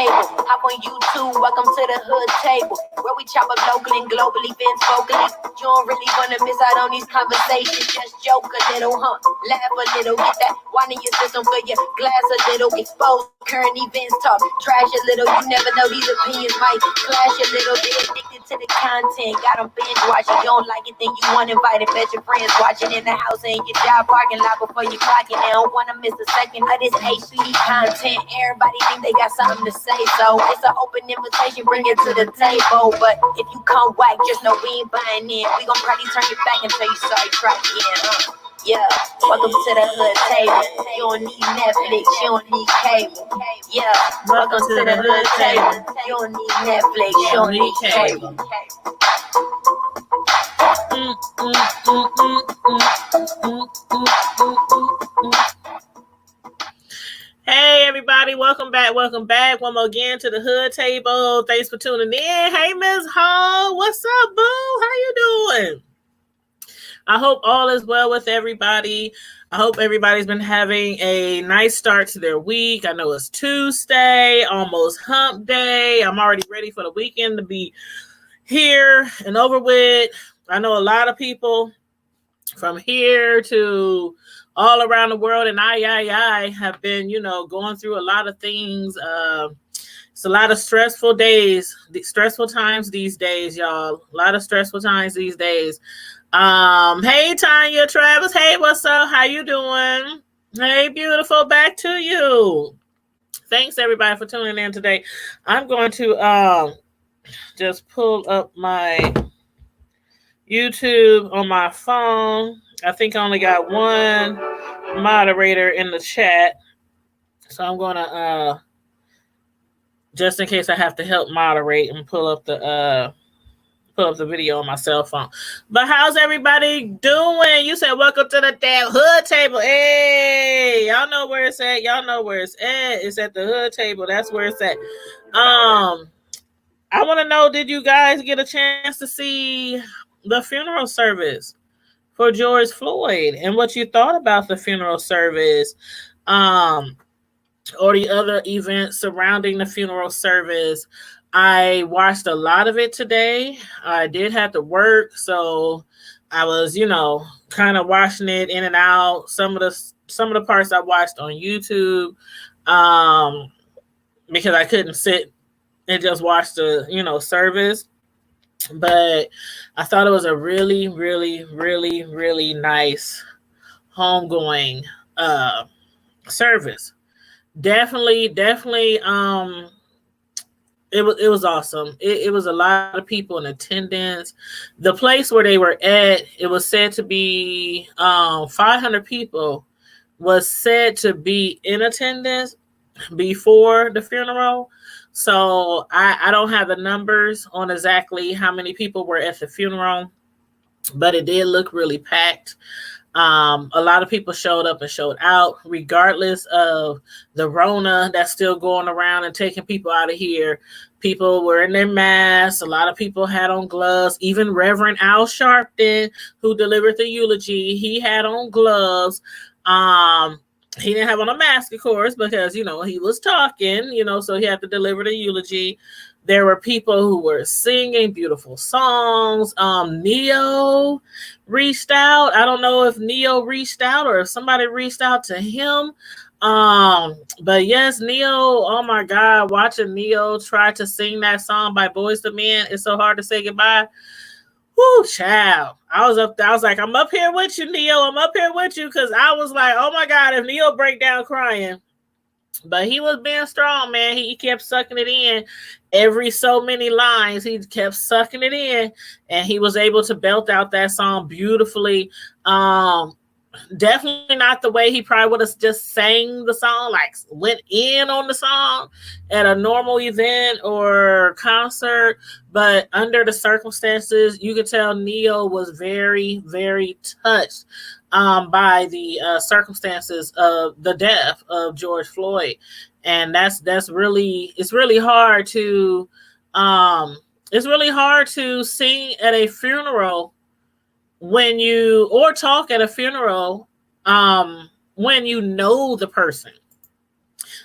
table. Hop on YouTube, welcome to the hood table, where we chop up local and global events vocally. You don't really wanna miss out on these conversations. Just joke a little, laugh a little, get that wine in your system for your glass a little, expose current events, talk trash a little. You never know, these opinions might clash a little. Get addicted to the content, got them binge watching. You don't like it, then you want invited, bet your friends watching in the house and your job parking lot before you clock it. They don't wanna miss a second of this HD content. Everybody think they got something to say, so it's an open invitation, bring it to the table. But if you come whack, just know we ain't buying in. We gon' probably turn your back until you sorry, try again. Yeah, welcome to the hood table. You don't need Netflix, you don't need cable. Yeah, welcome to the hood table. You don't need Netflix, you don't need cable. Hey everybody, welcome back one more again to the hood table. Thanks for tuning in. Hey Miss Hall, what's up, boo? How you doing? I hope all is well with everybody. I hope everybody's been having a nice start to their week. I know it's Tuesday, almost hump day. I'm already ready for the weekend to be here and over with. I know a lot of people from here to all around the world and I have been, going through a lot of things. It's a lot of stressful days, stressful times these days, y'all. A lot of stressful times these days. Hey Tanya, Travis, hey, what's up? How you doing? Hey, beautiful, back to you. Thanks everybody for tuning in today. I'm going to just pull up my YouTube on my phone. I think I only got one moderator in the chat, so I'm gonna just in case I have to help moderate and pull up the video on my cell phone. But how's everybody doing? You said welcome to the damn hood table. Hey, y'all know where it's at. It's at the hood table. That's where it's at. I want to know, did you guys get a chance to see the funeral service for George Floyd and what you thought about the funeral service, or the other events surrounding the funeral service? I watched a lot of it today. I did have to work, so I was, kind of watching it in and out. Some of the parts I watched on YouTube, because I couldn't sit and just watch the, service. But I thought it was a really, really, really, really nice homegoing service. Definitely. It was awesome. It was a lot of people in attendance. The place where they were at, it was said to be 500 people was said to be in attendance before the funeral. So I don't have the numbers on exactly how many people were at the funeral, but it did look really packed. A lot of people showed up and showed out, regardless of the Rona that's still going around and taking people out of here. People were in their masks. A lot of people had on gloves. Even Reverend Al Sharpton, who delivered the eulogy, he had on gloves. He didn't have on a mask, of course, because, he was talking, so he had to deliver the eulogy. There were people who were singing beautiful songs. Neo reached out. I don't know if Neo reached out or if somebody reached out to him. But yes, Neo, oh my God, watching Neo try to sing that song by Boyz II Men, It's So Hard to Say Goodbye. Whoo, child. I was up there. I was like, I'm up here with you, Neo. I'm up here with you, because I was like, oh my God, if Neo break down crying. But he was being strong, man. He kept sucking it in. Every so many lines, he kept sucking it in, and he was able to belt out that song beautifully. Definitely not the way he probably would have just sang the song, like went in on the song at a normal event or concert. But under the circumstances, you could tell Neo was very, very touched by the circumstances of the death of George Floyd. And it's really hard to sing at a funeral or talk at a funeral when you know the person,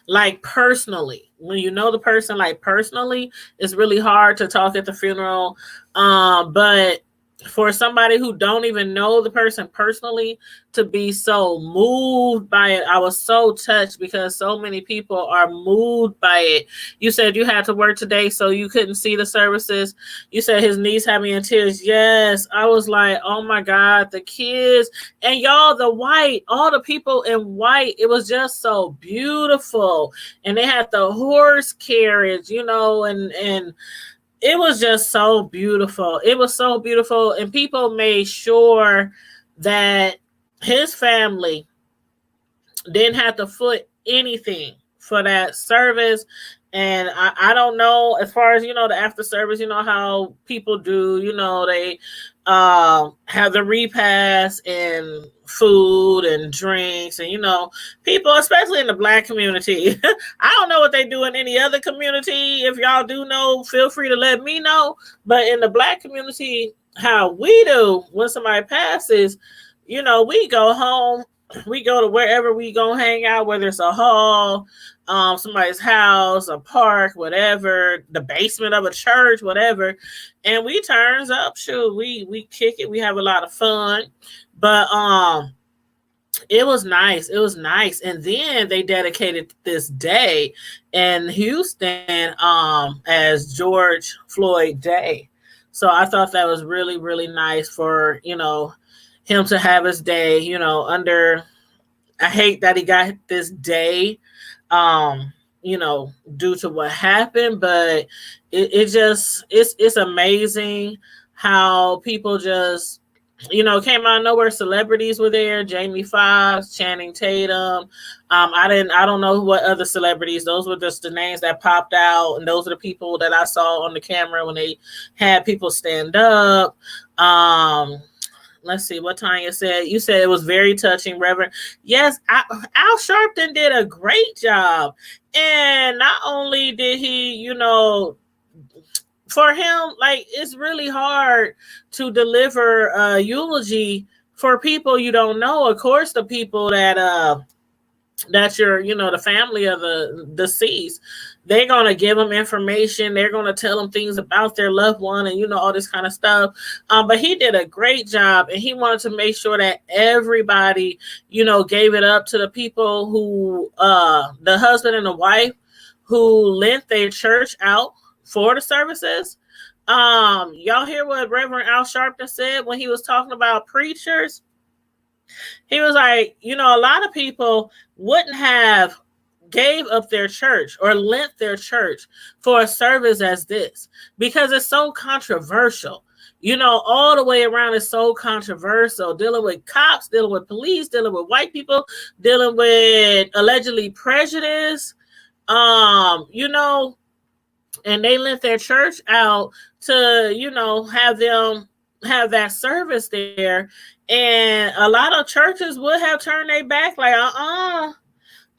like personally, when you know the person like personally, it's really hard to talk at the funeral. But for somebody who don't even know the person personally to be so moved by it, I was so touched because so many people are moved by it. You said you had to work today, so you couldn't see the services. You said his niece had me in tears. Yes, I was like, oh my God, the kids and y'all, the white, all the people in white, it was just so beautiful. And they had the horse carriage, you know, and it was just so beautiful. It was so beautiful. And people made sure that his family didn't have to foot anything for that service. And I don't know, as far as, you know, the after service, you know, how people do, you know, they have the repast and food and drinks and, you know, people, especially in the Black community. I don't know what they do in any other community. If y'all do know, feel free to let me know. But in the Black community, how we do when somebody passes, you know, we go home, we go to wherever we gonna hang out, whether it's a hall, somebody's house, a park, whatever, the basement of a church, whatever, and we turns up. Shoot, we kick it. We have a lot of fun, but it was nice. It was nice, and then they dedicated this day in Houston as George Floyd Day. So I thought that was really, really nice for, you know, him to have his day, you know, under, I hate that he got this day, you know, due to what happened, but it just, it's amazing how people just, you know, came out of nowhere. Celebrities were there. Jamie Foxx, Channing Tatum. I don't know what other celebrities. Those were just the names that popped out, and those are the people that I saw on the camera when they had people stand up. Let's see what Tanya said. You said it was very touching, Reverend. Yes, Al Sharpton did a great job. And not only did he, you know, for him, like, it's really hard to deliver a eulogy for people you don't know. Of course, the people that you're, you know, the family of the deceased, they're going to give them information. They're going to tell them things about their loved one and, you know, all this kind of stuff. But he did a great job, and he wanted to make sure that everybody, you know, gave it up to the people who, the husband and the wife who lent their church out for the services. Y'all hear what Reverend Al Sharpton said when he was talking about preachers? He was like, you know, a lot of people wouldn't have gave up their church or lent their church for a service as this because it's so controversial. You know, all the way around is so controversial, dealing with cops, dealing with police, dealing with white people, dealing with allegedly prejudice, you know, and they lent their church out to, you know, have them have that service there. And a lot of churches would have turned their back, like, I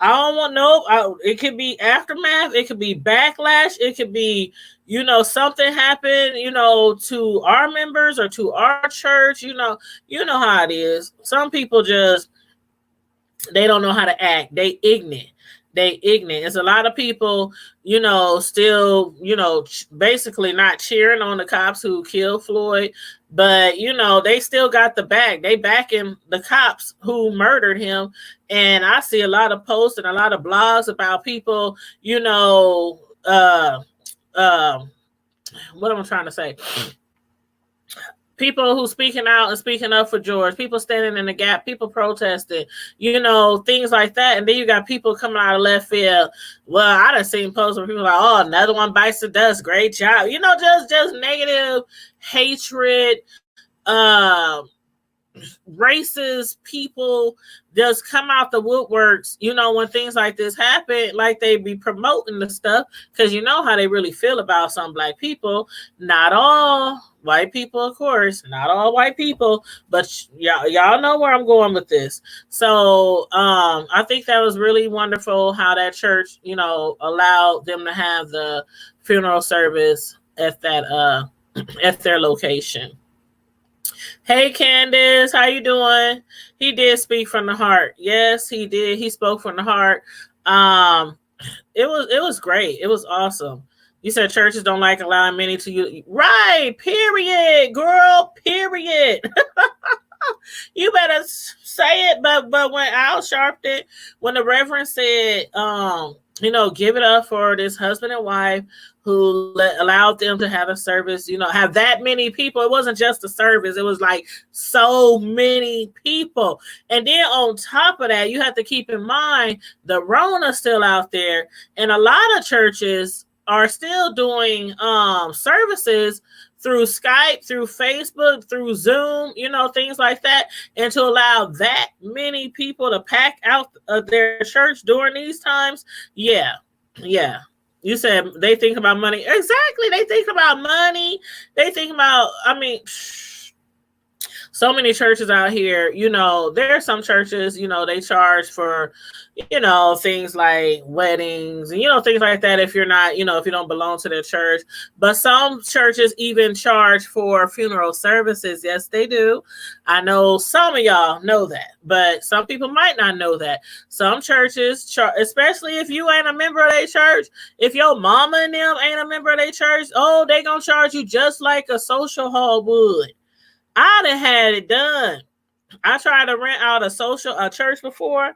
don't want no. It could be aftermath. It could be backlash. It could be, you know, something happened, you know, to our members or to our church. You know how it is. Some people just, they don't know how to act. They ignorant. It's a lot of people, you know, still, you know, basically not cheering on the cops who killed Floyd, but, you know, they still got the back. They backing the cops who murdered him. And I see a lot of posts and a lot of blogs about people, you know, what am I trying to say? People who speaking out and speaking up for George, people standing in the gap, people protesting, you know, things like that. And then you got people coming out of left field. Well, I done seen posts where people are like, oh, another one bites the dust. Great job. You know, just negative hatred, racist people just come out the woodworks, you know, when things like this happen, like they be promoting the stuff, because you know how they really feel about some Black people. Not all white people, of course, not all white people, but y'all know where I'm going with this. So I think that was really wonderful how that church, you know, allowed them to have the funeral service at that at their location. Hey Candace, how you doing? He did speak from the heart. Yes, he did. He spoke from the heart. it was great. It was awesome. You said churches don't like allowing many to you. Right. Period, girl. Period. You better say it. But when Al Sharpton, when the Reverend said, give it up for this husband and wife who allowed them to have a service, have that many people. It wasn't just a service. It was like so many people. And then on top of that, you have to keep in mind the Rona's still out there. And a lot of churches are still doing services through Skype, through Facebook, through Zoom, things like that. And to allow that many people to pack out of their church during these times, yeah. You said they think about money. Exactly. They think about money. They think about, so many churches out here, there are some churches, they charge for, things like weddings and, things like that. If you're not, if you don't belong to the church, but some churches even charge for funeral services. Yes, they do. I know some of y'all know that, but some people might not know that. Some churches, especially if you ain't a member of their church, if your mama and them ain't a member of their church, they gonna charge you just like a social hall would. I done had it done. I tried to rent out a church before,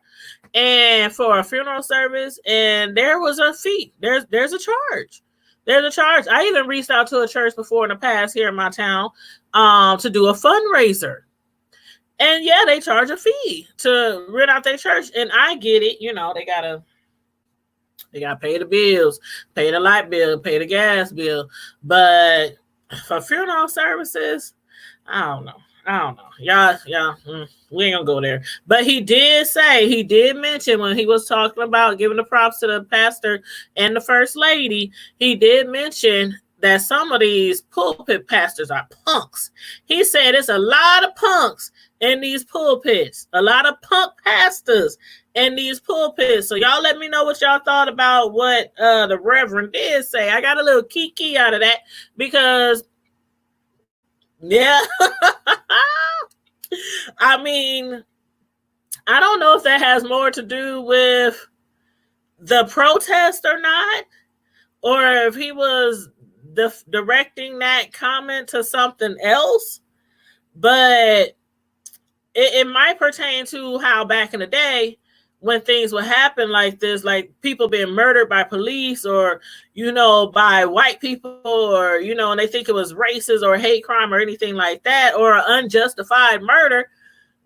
and for a funeral service, and there was a fee. There's a charge. There's a charge. I even reached out to a church before in the past here in my town to do a fundraiser. And yeah, they charge a fee to rent out their church. And I get it, they gotta pay the bills, pay the light bill, pay the gas bill. But for funeral services, I don't know. Y'all, we ain't gonna go there. But he did mention when he was talking about giving the props to the pastor and the first lady, he did mention that some of these pulpit pastors are punks. He said it's a lot of punks in these pulpits, a lot of punk pastors in these pulpits. So y'all let me know what y'all thought about what the Reverend did say. I got a little kiki out of that because yeah. I don't know if that has more to do with the protest or not, or if he was directing that comment to something else, but it might pertain to how back in the day when things would happen like this, like people being murdered by police or, by white people or, and they think it was racist or hate crime or anything like that, or an unjustified murder,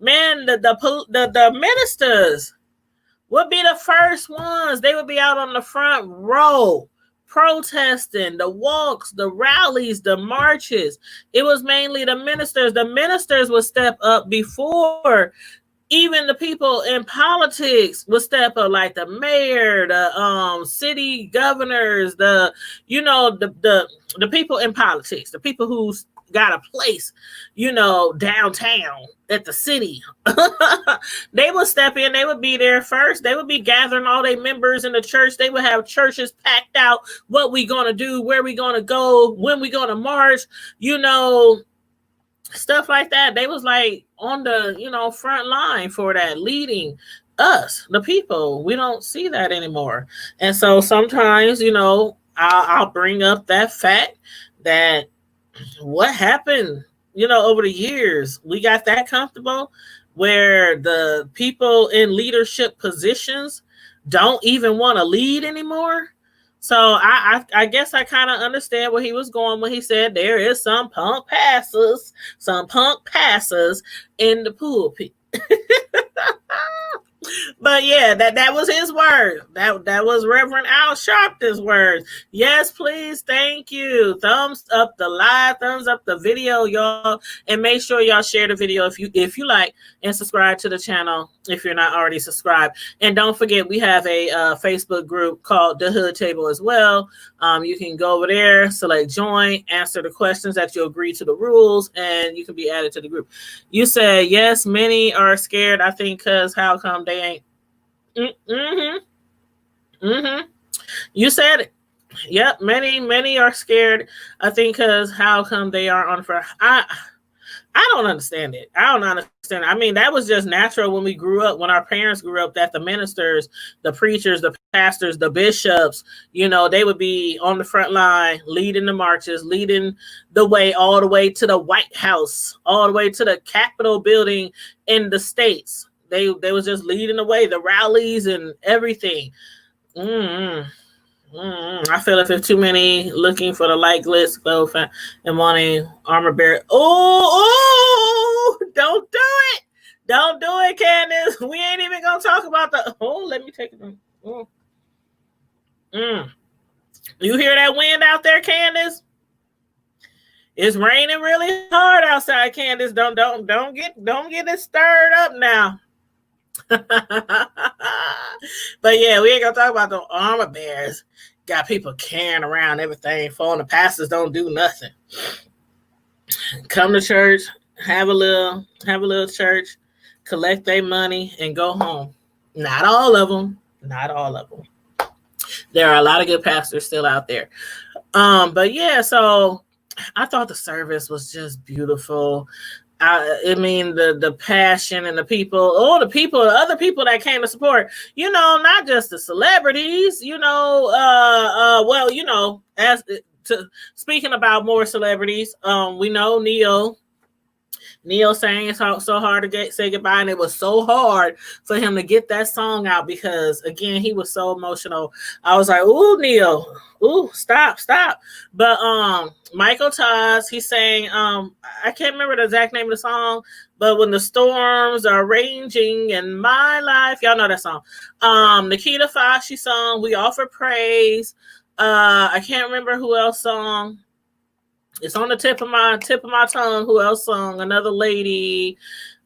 man, the ministers would be the first ones. They would be out on the front row protesting, the walks, the rallies, the marches. It was mainly the ministers. The ministers would step up before even the people in politics would step up, like the mayor, the city governors, the people in politics, the people who's got a place, downtown at the city. They would step in, they would be there first. They would be gathering all their members in the church. They would have churches packed out, what we gonna do, where we gonna go, when we gonna march, stuff like that. They was like on the, front line for that, leading us, the people. We don't see that anymore. And so sometimes, I'll bring up that fact that what happened, over the years, we got that comfortable where the people in leadership positions don't even want to lead anymore. So I guess I kind of understand where he was going when he said there is some punk pastors in the pulpit. But yeah, that was his word. That was Reverend Al Sharpton's words. Yes, please, thank you. Thumbs up the live, thumbs up the video, y'all, and make sure y'all share the video if you like, and subscribe to the channel if you're not already subscribed. And don't forget, we have a Facebook group called The Hood Table as well. You can go over there, select join, answer the questions that you agree to the rules, and you can be added to the group. You said yes, many are scared. I think because how come they ain't. You said it. Yep, many are scared. I think because how come they are on for. I don't understand it. I don't understand. I mean, that was just natural when we grew up, when our parents grew up, that the ministers, the preachers, the pastors, the bishops, they would be on the front line, leading the marches, leading the way all the way to the White House, all the way to the Capitol building in the States. They was just leading the way, the rallies and everything. Mm-hmm. I feel if there's too many looking for the light glitz glow and wanting armor bearer. Oh, don't do it. Don't do it, Candace. We ain't even gonna talk about the. Oh, let me take it. You hear that wind out there, Candace? It's raining really hard outside, Candace. Don't get it stirred up now. But yeah, we ain't gonna talk about the armor bearers. Got people carrying around everything for them. The pastors don't do nothing. Come to church, have a little church, collect their money, and go home. Not all of them. Not all of them. There are a lot of good pastors still out there. But yeah, so I thought the service was just beautiful. I mean, the passion and the people, other people that came to support, not just the celebrities, as to speaking about more celebrities, we know Neil sang it's so hard to say goodbye, and it was so hard for him to get that song out because, again, he was so emotional. I was like, ooh, Neil, ooh, stop. But Michael Todd, he sang, I can't remember the exact name of the song, but when the storms are raging in my life, y'all know that song. Nikita Fox, she sung We Offer Praise. I can't remember who else sung. It's on the tip of my tongue. Who else sung? Another lady.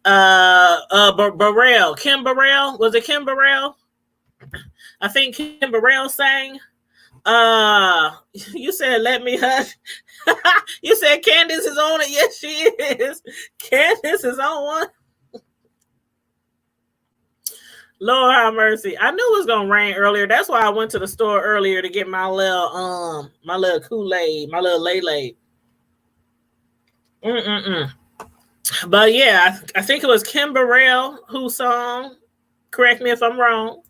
Burrell. Kim Burrell. Was it Kim Burrell? I think Kim Burrell sang. You said let me hush. You said Candace is on it. Yes, she is. Candace is on one. Lord have mercy. I knew it was gonna rain earlier. That's why I went to the store earlier to get my little Kool-Aid, my little Lay. But yeah, I think it was Kim Burrell who sung. Correct me if I'm wrong.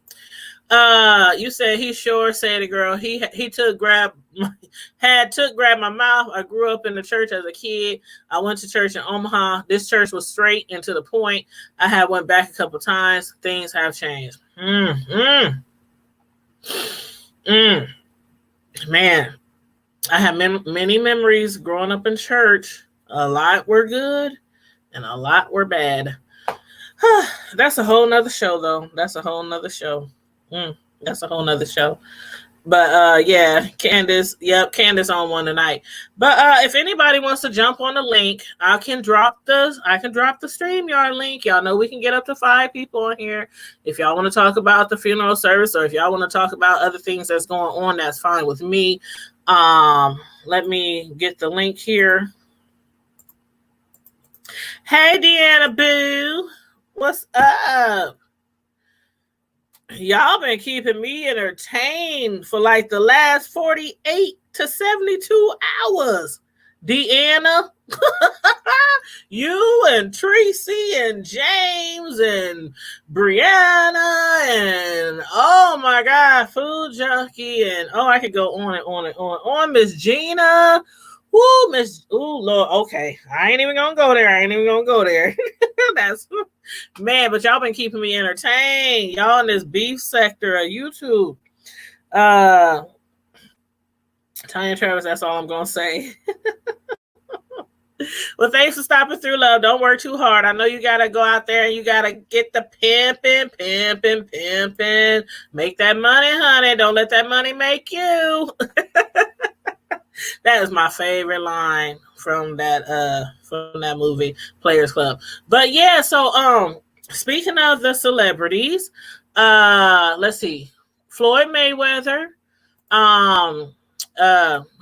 You said he sure said it, girl. He took grab my mouth. I grew up in the church as a kid. I went to church in Omaha. This church was straight and to the point. I had went back a couple times. Things have changed. Man, I have many memories growing up in church. A lot were good and a lot were bad. That's a whole nother show, though. That's a whole nother show. But yeah, Candace on one tonight. But if anybody wants to jump on the link, I can drop the StreamYard link. Y'all know we can get up to 5 people on here. If y'all want to talk about the funeral service, or if y'all want to talk about other things that's going on, that's fine with me. Let me get the link here. Hey, Deanna Boo. What's up? Y'all been keeping me entertained for like the last 48 to 72 hours. Deanna, you and Tracy and James and Brianna and oh my God, Food Junkie and I could go on and on and on. Miss Gina. Woo, Lord. Okay. I ain't even gonna go there. That's man, but y'all been keeping me entertained. Y'all in this beef sector of YouTube. Tanya Travis, that's all I'm gonna say. Well, thanks for stopping through, love. Don't work too hard. I know you gotta go out there and you gotta get the pimping. Make that money, honey. Don't let that money make you. That is my favorite line from that movie, Players Club. But yeah, so speaking of the celebrities, let's see. Floyd Mayweather,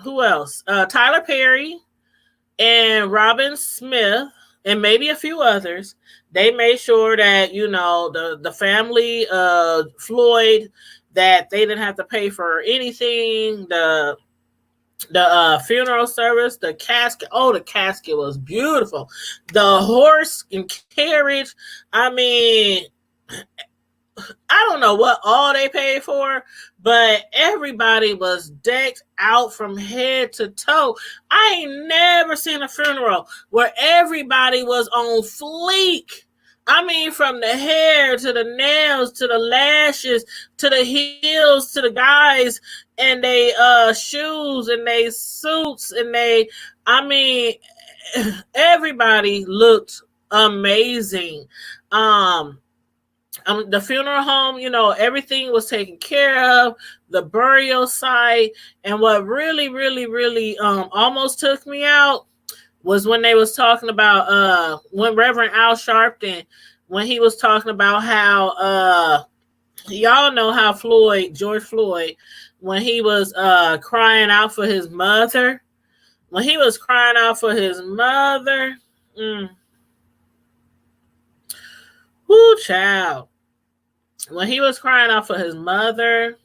who else? Tyler Perry and Robin Smith, and maybe a few others. They made sure that, the family of Floyd, that they didn't have to pay for anything. The funeral service, the casket. Oh, the casket was beautiful. The horse and carriage. I mean, I don't know what all they paid for, but everybody was decked out from head to toe. I ain't never seen a funeral where everybody was on fleek. I mean, from the hair to the nails to the lashes to the heels to the guys and they shoes and they suits and they, I mean, everybody looked amazing. Um, the funeral home, you know, everything was taken care of, the burial site, and what really, really, really almost took me out was when they was talking about when Reverend Al Sharpton, when he was talking about how y'all know how George Floyd, when he was crying out for his mother, when he was crying out for his mother, whoo, child. When he was crying out for his mother.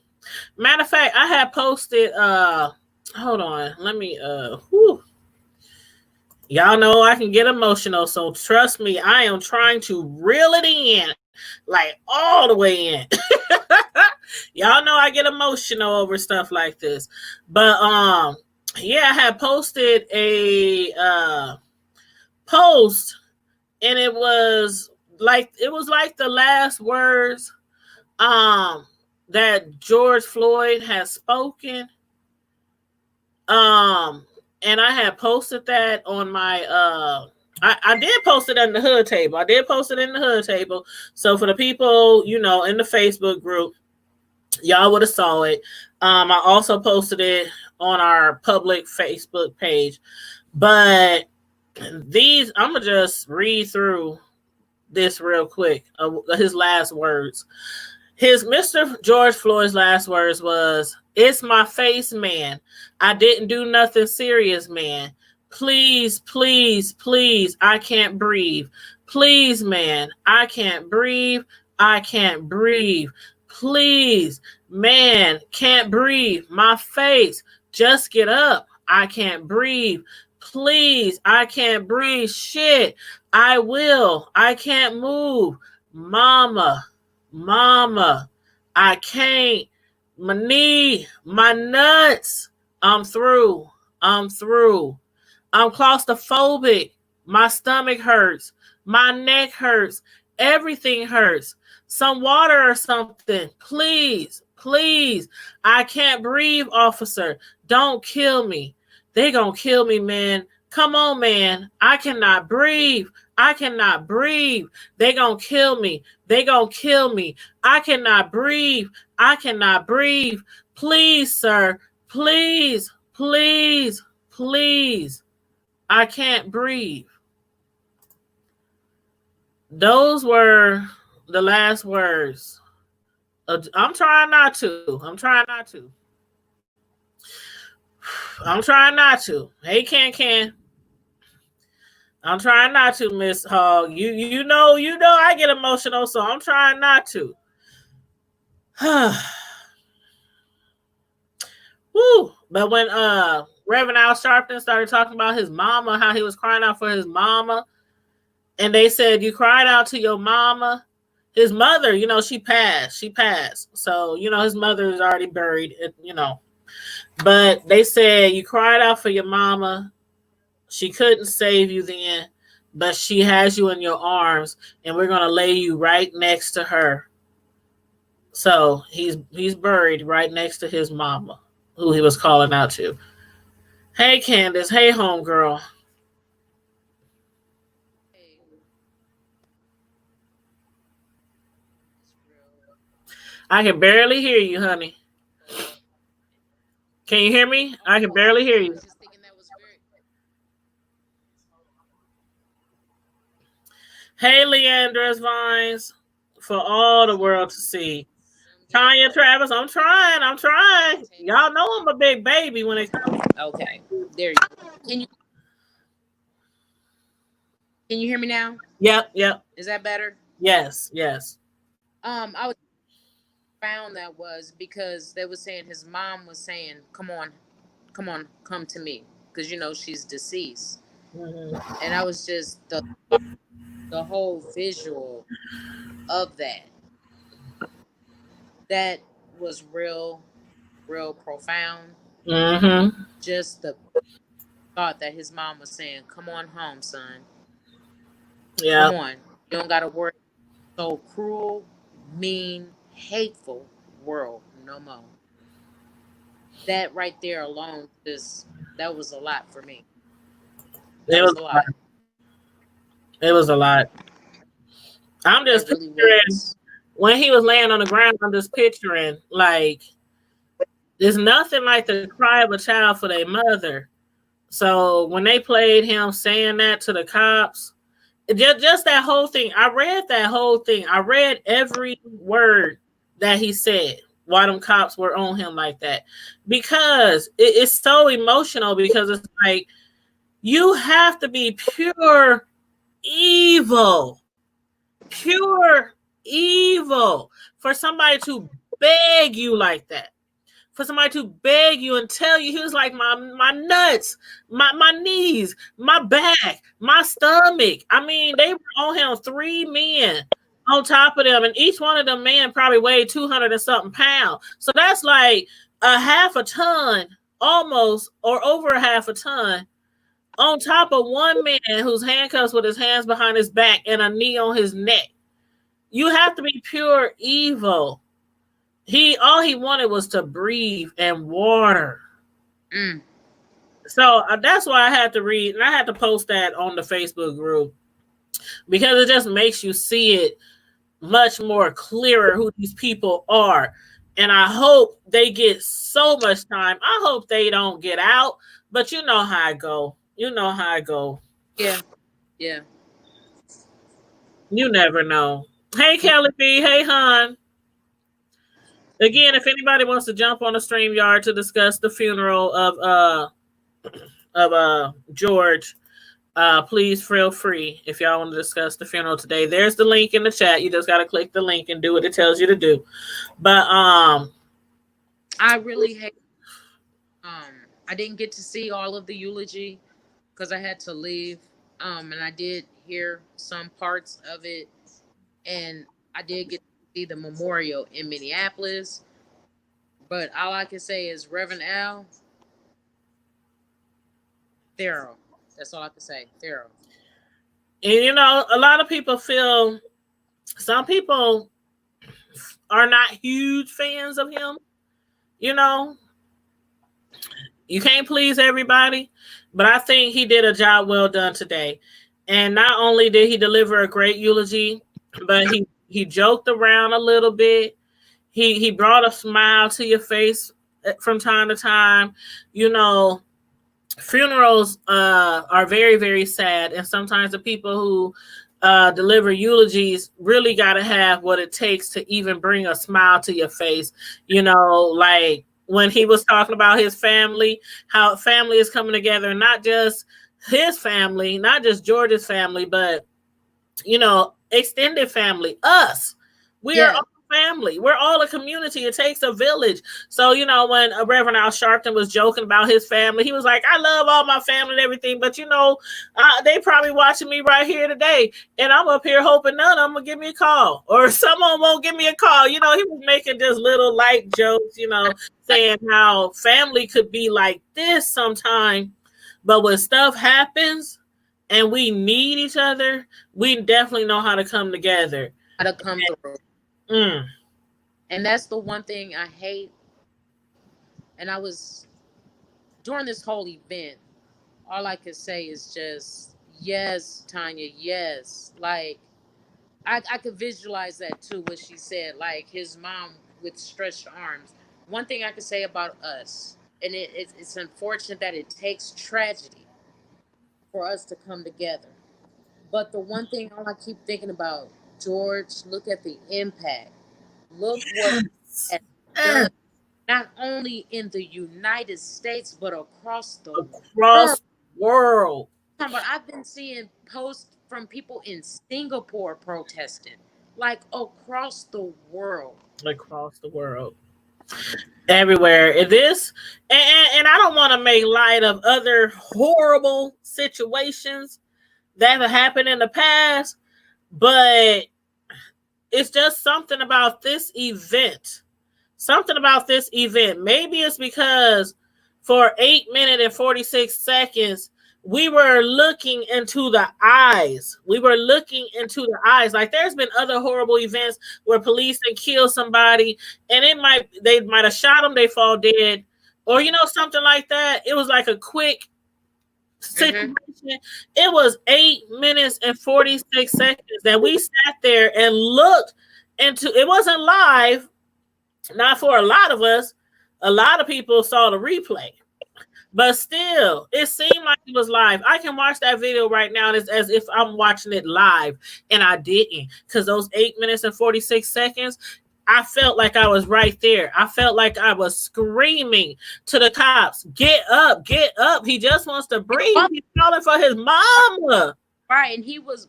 Matter of fact, I had posted hold on, let me whew. Y'all know I can get emotional, so trust me, I am trying to reel it in, like all the way in. Y'all know I get emotional over stuff like this. But yeah, I had posted a post, and it was like the last words that George Floyd has spoken. And I had posted that on my I did post it in the hood table. I did post it in the hood table. So for the people, you know, in the Facebook group, y'all would have saw it. I also posted it on our public Facebook page. But these, I'm gonna just read through this real quick. His last words. Mr. George Floyd's last words was, "It's my face, man. I didn't do nothing serious, man. Please, please, please, I can't breathe. Please, man, I can't breathe. I can't breathe. Please, man, can't breathe. My face. Just get up. I can't breathe. Please, I can't breathe. Shit, I will. I can't move. Mama. Mama, I can't. My knee, my nuts. I'm through. I'm through. I'm claustrophobic. My stomach hurts. My neck hurts. Everything hurts. Some water or something. Please, please. I can't breathe, officer. Don't kill me. They gonna kill me, man. Come on, man. I cannot breathe. I cannot breathe. They gonna kill me. They gonna kill me. I cannot breathe. I cannot breathe. Please, sir. Please, please, please. I can't breathe." Those were the last words. I'm trying not to. I'm trying not to. I'm trying not to. Hey, Can. I'm trying not to, Miss Hogg. You know I get emotional, so I'm trying not to. Woo. But when Reverend Al Sharpton started talking about his mama, how he was crying out for his mama, and they said, "You cried out to your mama." His mother, you know, she passed. She passed. So, you know, his mother is already buried, you know. But they said, "You cried out for your mama. She couldn't save you then, but she has you in your arms, and we're gonna lay you right next to her." So he's buried right next to his mama, who he was calling out to. Hey, Candace. Hey, homegirl. I can barely hear you, honey. Can you hear me? I can barely hear you. Hey, Leandra's Vines, for all the world to see. Tanya Travis, I'm trying. I'm trying. Y'all know I'm a big baby when it comes. Okay, there you go. Can you hear me now? Yep. Is that better? Yes. I was found that was because they was saying his mom was saying, "Come on." come to me, because she's deceased. Mhm. And I was just the whole visual of that was real profound. Mhm. Just the thought that his mom was saying, "Come on home, son. Come Yeah. on. You don't gotta worry so cruel, mean, hateful world no more." That right there alone, just that was a lot for me. It That was was a a lot. lot. It was a lot. I'm It just really picturing was. when he was laying on the ground. I'm just picturing like there's nothing like the cry of a child for their mother. So when they played him saying that to the cops, just that whole thing. I read that whole thing. I read every word that he said while them cops were on him like that, because it's so emotional. Because it's like you have to be evil, pure evil for somebody to beg you like that, for somebody to beg you and tell you. He was like, my nuts, my knees, my back, my stomach. I mean, they were on him, three men on top of them, and each one of them men probably weighed 200 and something pounds. So that's like a half a ton, almost, or over a half a ton, on top of one man who's handcuffed with his hands behind his back and a knee on his neck. You have to be pure evil. He all he wanted was to breathe and water. Mm. So that's why I had to read, and I had to post that on the Facebook group, because it just makes you see it much more clearer who these people are. And I hope they get so much time. I hope they don't get out, but you know how I go. You know how I go. Yeah, yeah. You never know. Hey Kelly B, hey hon. Again, if anybody wants to jump on the stream yard to discuss the funeral of George, please feel free. If y'all want to discuss the funeral today, there's the link in the chat. You just got to click the link and do what it tells you to do. But I really hate. I didn't get to see all of the eulogy because I had to leave. And I did hear some parts of it, and I did get to see the memorial in Minneapolis. But all I can say is Reverend Al, thorough. That's all I can say. Thorough. and you know, a lot of people feel, some people are not huge fans of him. You know, you can't please everybody, but I think he did a job well done today. And not only did he deliver a great eulogy, but he joked around a little bit. He brought a smile to your face from time to time. You know, funerals are very, very sad, and sometimes the people who deliver eulogies really got to have what it takes to even bring a smile to your face. You know, like when he was talking about his family, how family is coming together, not just his family, not just George's family, but you know, extended family, us. We are Yeah. all family. We're all a community. It takes a village. So, you know, when Reverend Al Sharpton was joking about his family, he was like, I love all my family and everything, but, you know, they probably watching me right here today, and I'm up here hoping none of them will give me a call, or someone won't give me a call. You know, he was making just little light jokes, you know, saying how family could be like this sometime, but when stuff happens, and we need each other, we definitely know how to come together. How to come through. Mm. And that's the one thing I hate. And I was during this whole event, all I could say is just yes, Tanya, yes. Like I could visualize that too, what she said, like his mom with stretched arms. One thing I could say about us, and it's unfortunate that it takes tragedy for us to come together. But the one thing all I keep thinking about, George, look at the impact. Look what he Yes. has done, not only in the United States, but across the world. Across the world. But I've been seeing posts from people in Singapore protesting, like across the world. Across the world. everywhere. And I don't want to make light of other horrible situations that have happened in the past, but it's just something about this event. Something about this event. Maybe it's because for 8 minutes and 46 seconds, we were looking into the eyes. We were looking into the eyes. Like there's been other horrible events where police and kill somebody, and they might have shot them, they fall dead, or something like that. It was like a quick situation. It was 8 minutes and 46 seconds that we sat there and looked into. It wasn't live, not for a lot of us. A lot of people saw the replay, but still, it seemed like it was live. I can watch that video right now, and it's as if I'm watching it live, and I didn't, because those 8 minutes and 46 seconds, I felt like I was right there. I felt like I was screaming to the cops, get up, get up. He just wants to breathe. He's calling for his mama. Right, and he was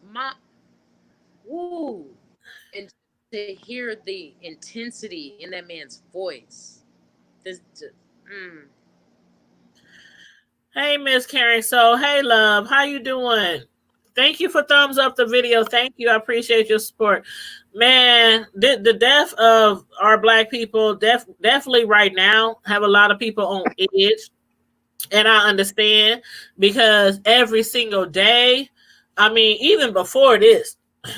ooh. And to hear the intensity in that man's voice. Hey, Miss Karen. So, hey, love. How you doing? Thank you for thumbs up the video. Thank you. I appreciate your support. Man, the death of our Black people definitely right now have a lot of people on edge. And I understand, because every single day, I mean, even before this,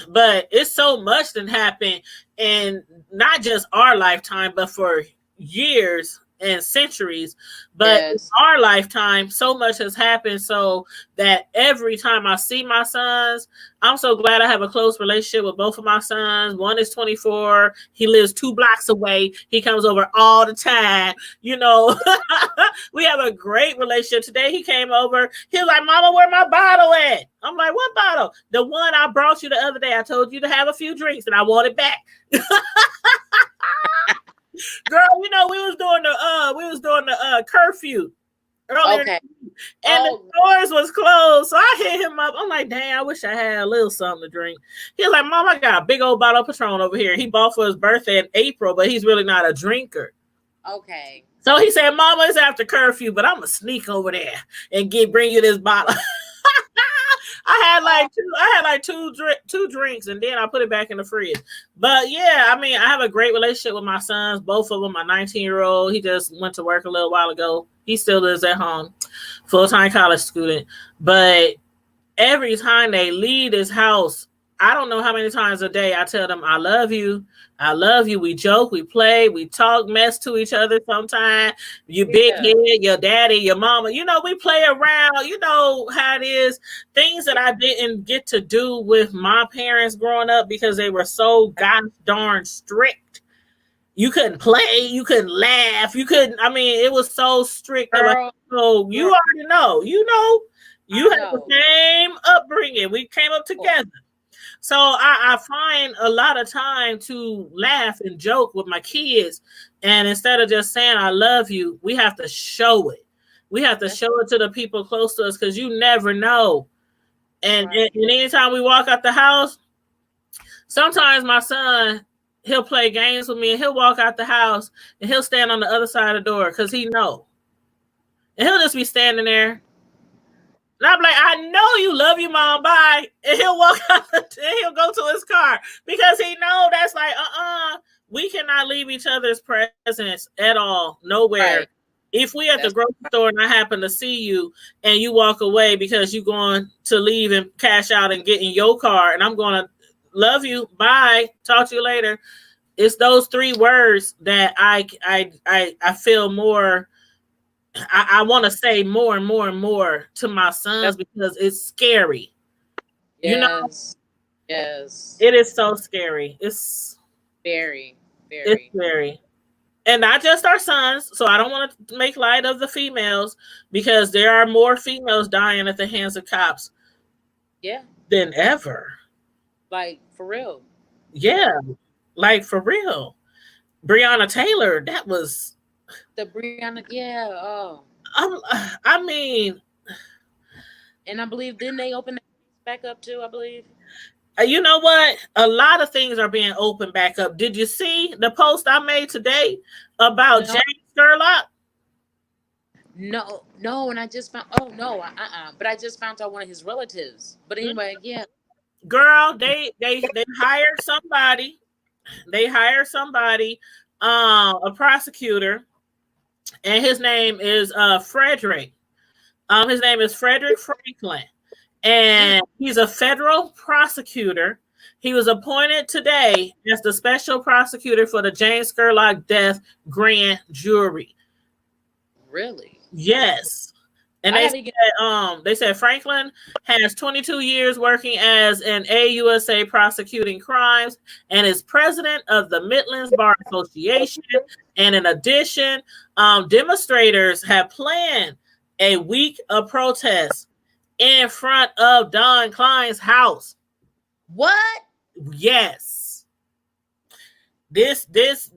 but it's so much that happened, and not just our lifetime, but for years and centuries. But in our lifetime, so much has happened, so that every time I see my sons, I'm so glad I have a close relationship with both of my sons. One is 24. He lives 2 blocks away. He comes over all the time. We have a great relationship. Today he came over. He was like, Mama, where my bottle at? I'm like, what bottle? The one I brought you the other day. I told you to have a few drinks and I want it back. Girl, we was doing the curfew earlier. Okay. And the doors was closed. So I hit him up. I'm like, dang, I wish I had a little something to drink. He was like, Mom, I got a big old bottle of Patron over here. He bought for his birthday in April, but he's really not a drinker. Okay. So he said, Mama, it's after curfew, but I'm gonna sneak over there and bring you this bottle. I had like two drinks, and then I put it back in the fridge. But yeah, I mean, I have a great relationship with my sons, both of them. My 19-year-old, he just went to work a little while ago. He still lives at home, full-time college student. But every time they leave this house, I don't know how many times a day I tell them, I love you. I love you. We joke, we play, we talk, mess to each other sometimes. You big head, your daddy, your mama, we play around. You know how it is. Things that I didn't get to do with my parents growing up because they were so gosh darn strict. You couldn't play, you couldn't laugh, it was so strict. Girl, so you already know, you had the same upbringing. We came up together. So I find a lot of time to laugh and joke with my kids. And instead of just saying, I love you, we have to show it. We have to show it to the people close to us, because you never know. And anytime we walk out the house, sometimes my son, he'll play games with me, and he'll walk out the house and he'll stand on the other side of the door because he know. And he'll just be standing there. And I'm like, I know you, love you, Mom, bye. And he'll walk out and he'll go to his car, because he know that's like, we cannot leave each other's presence at all, nowhere. Right. If we at the grocery store and I happen to see you and you walk away because you're going to leave and cash out and get in your car, and I'm going to love you, bye, talk to you later. It's those 3 words that I feel more. I want to say more and more and more to my sons, because it's scary. Yes. It is so scary. It's very, very. It's scary. And not just our sons. So I don't want to make light of the females, because there are more females dying at the hands of cops. Yeah. Than ever. Like, for real. Yeah. Like, for real. Breonna Taylor, that was... The Breonna, yeah. Oh. I mean, and I believe, didn't they open that back up too? I believe. You know what? A lot of things are being opened back up. Did you see the post I made today about No, James Sherlock? no, and I just found. Oh no, but I just found out one of his relatives. But anyway, yeah. Girl, they hired somebody. They hired somebody, a prosecutor, and his name is Frederick. His name is Frederick Franklin, and he's a federal prosecutor. He was appointed today as the special prosecutor for the James Sherlock death grand jury. Really? Yes. And they said Franklin has 22 years working as an AUSA prosecuting crimes and is president of the Midlands Bar Association. And in addition, demonstrators have planned a week of protests in front of Don Klein's house. What? Yes. This thing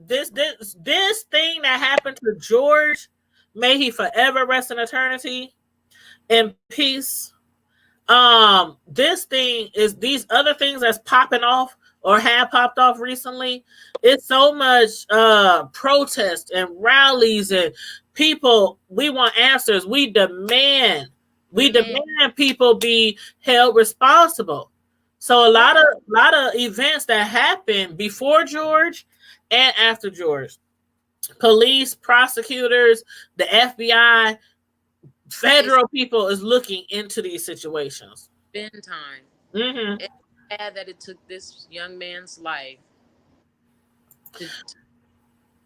that happened to George, may he forever rest in eternity in peace. These other things that's popping off or have popped off recently. It's so much protest and rallies and people. We want answers. We demand people be held responsible. So a lot of events that happened before George and after George, police, prosecutors, the FBI, federal people is looking into these situations. Been time. Mm-hmm. It's sad that it took this young man's life.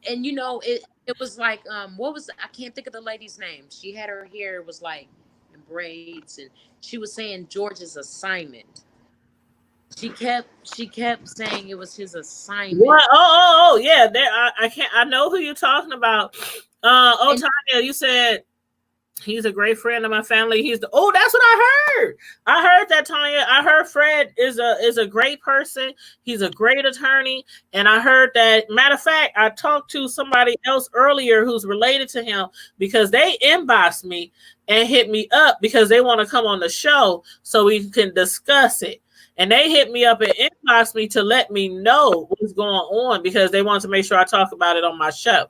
And you know, it was like, what was, I can't think of the lady's name. She had her hair was like in braids, and she was saying George's assignment. She kept saying it was his assignment. What? Oh, yeah. There, I can't. I know who you're talking about. Tanya, you said he's a great friend of my family. That's what I heard. I heard that, Tanya. I heard Fred is a great person. He's a great attorney, and I heard that. Matter of fact, I talked to somebody else earlier who's related to him because they inboxed me and hit me up because they want to come on the show so we can discuss it. And they hit me up and inboxed me to let me know what's going on because they wanted to make sure I talk about it on my show.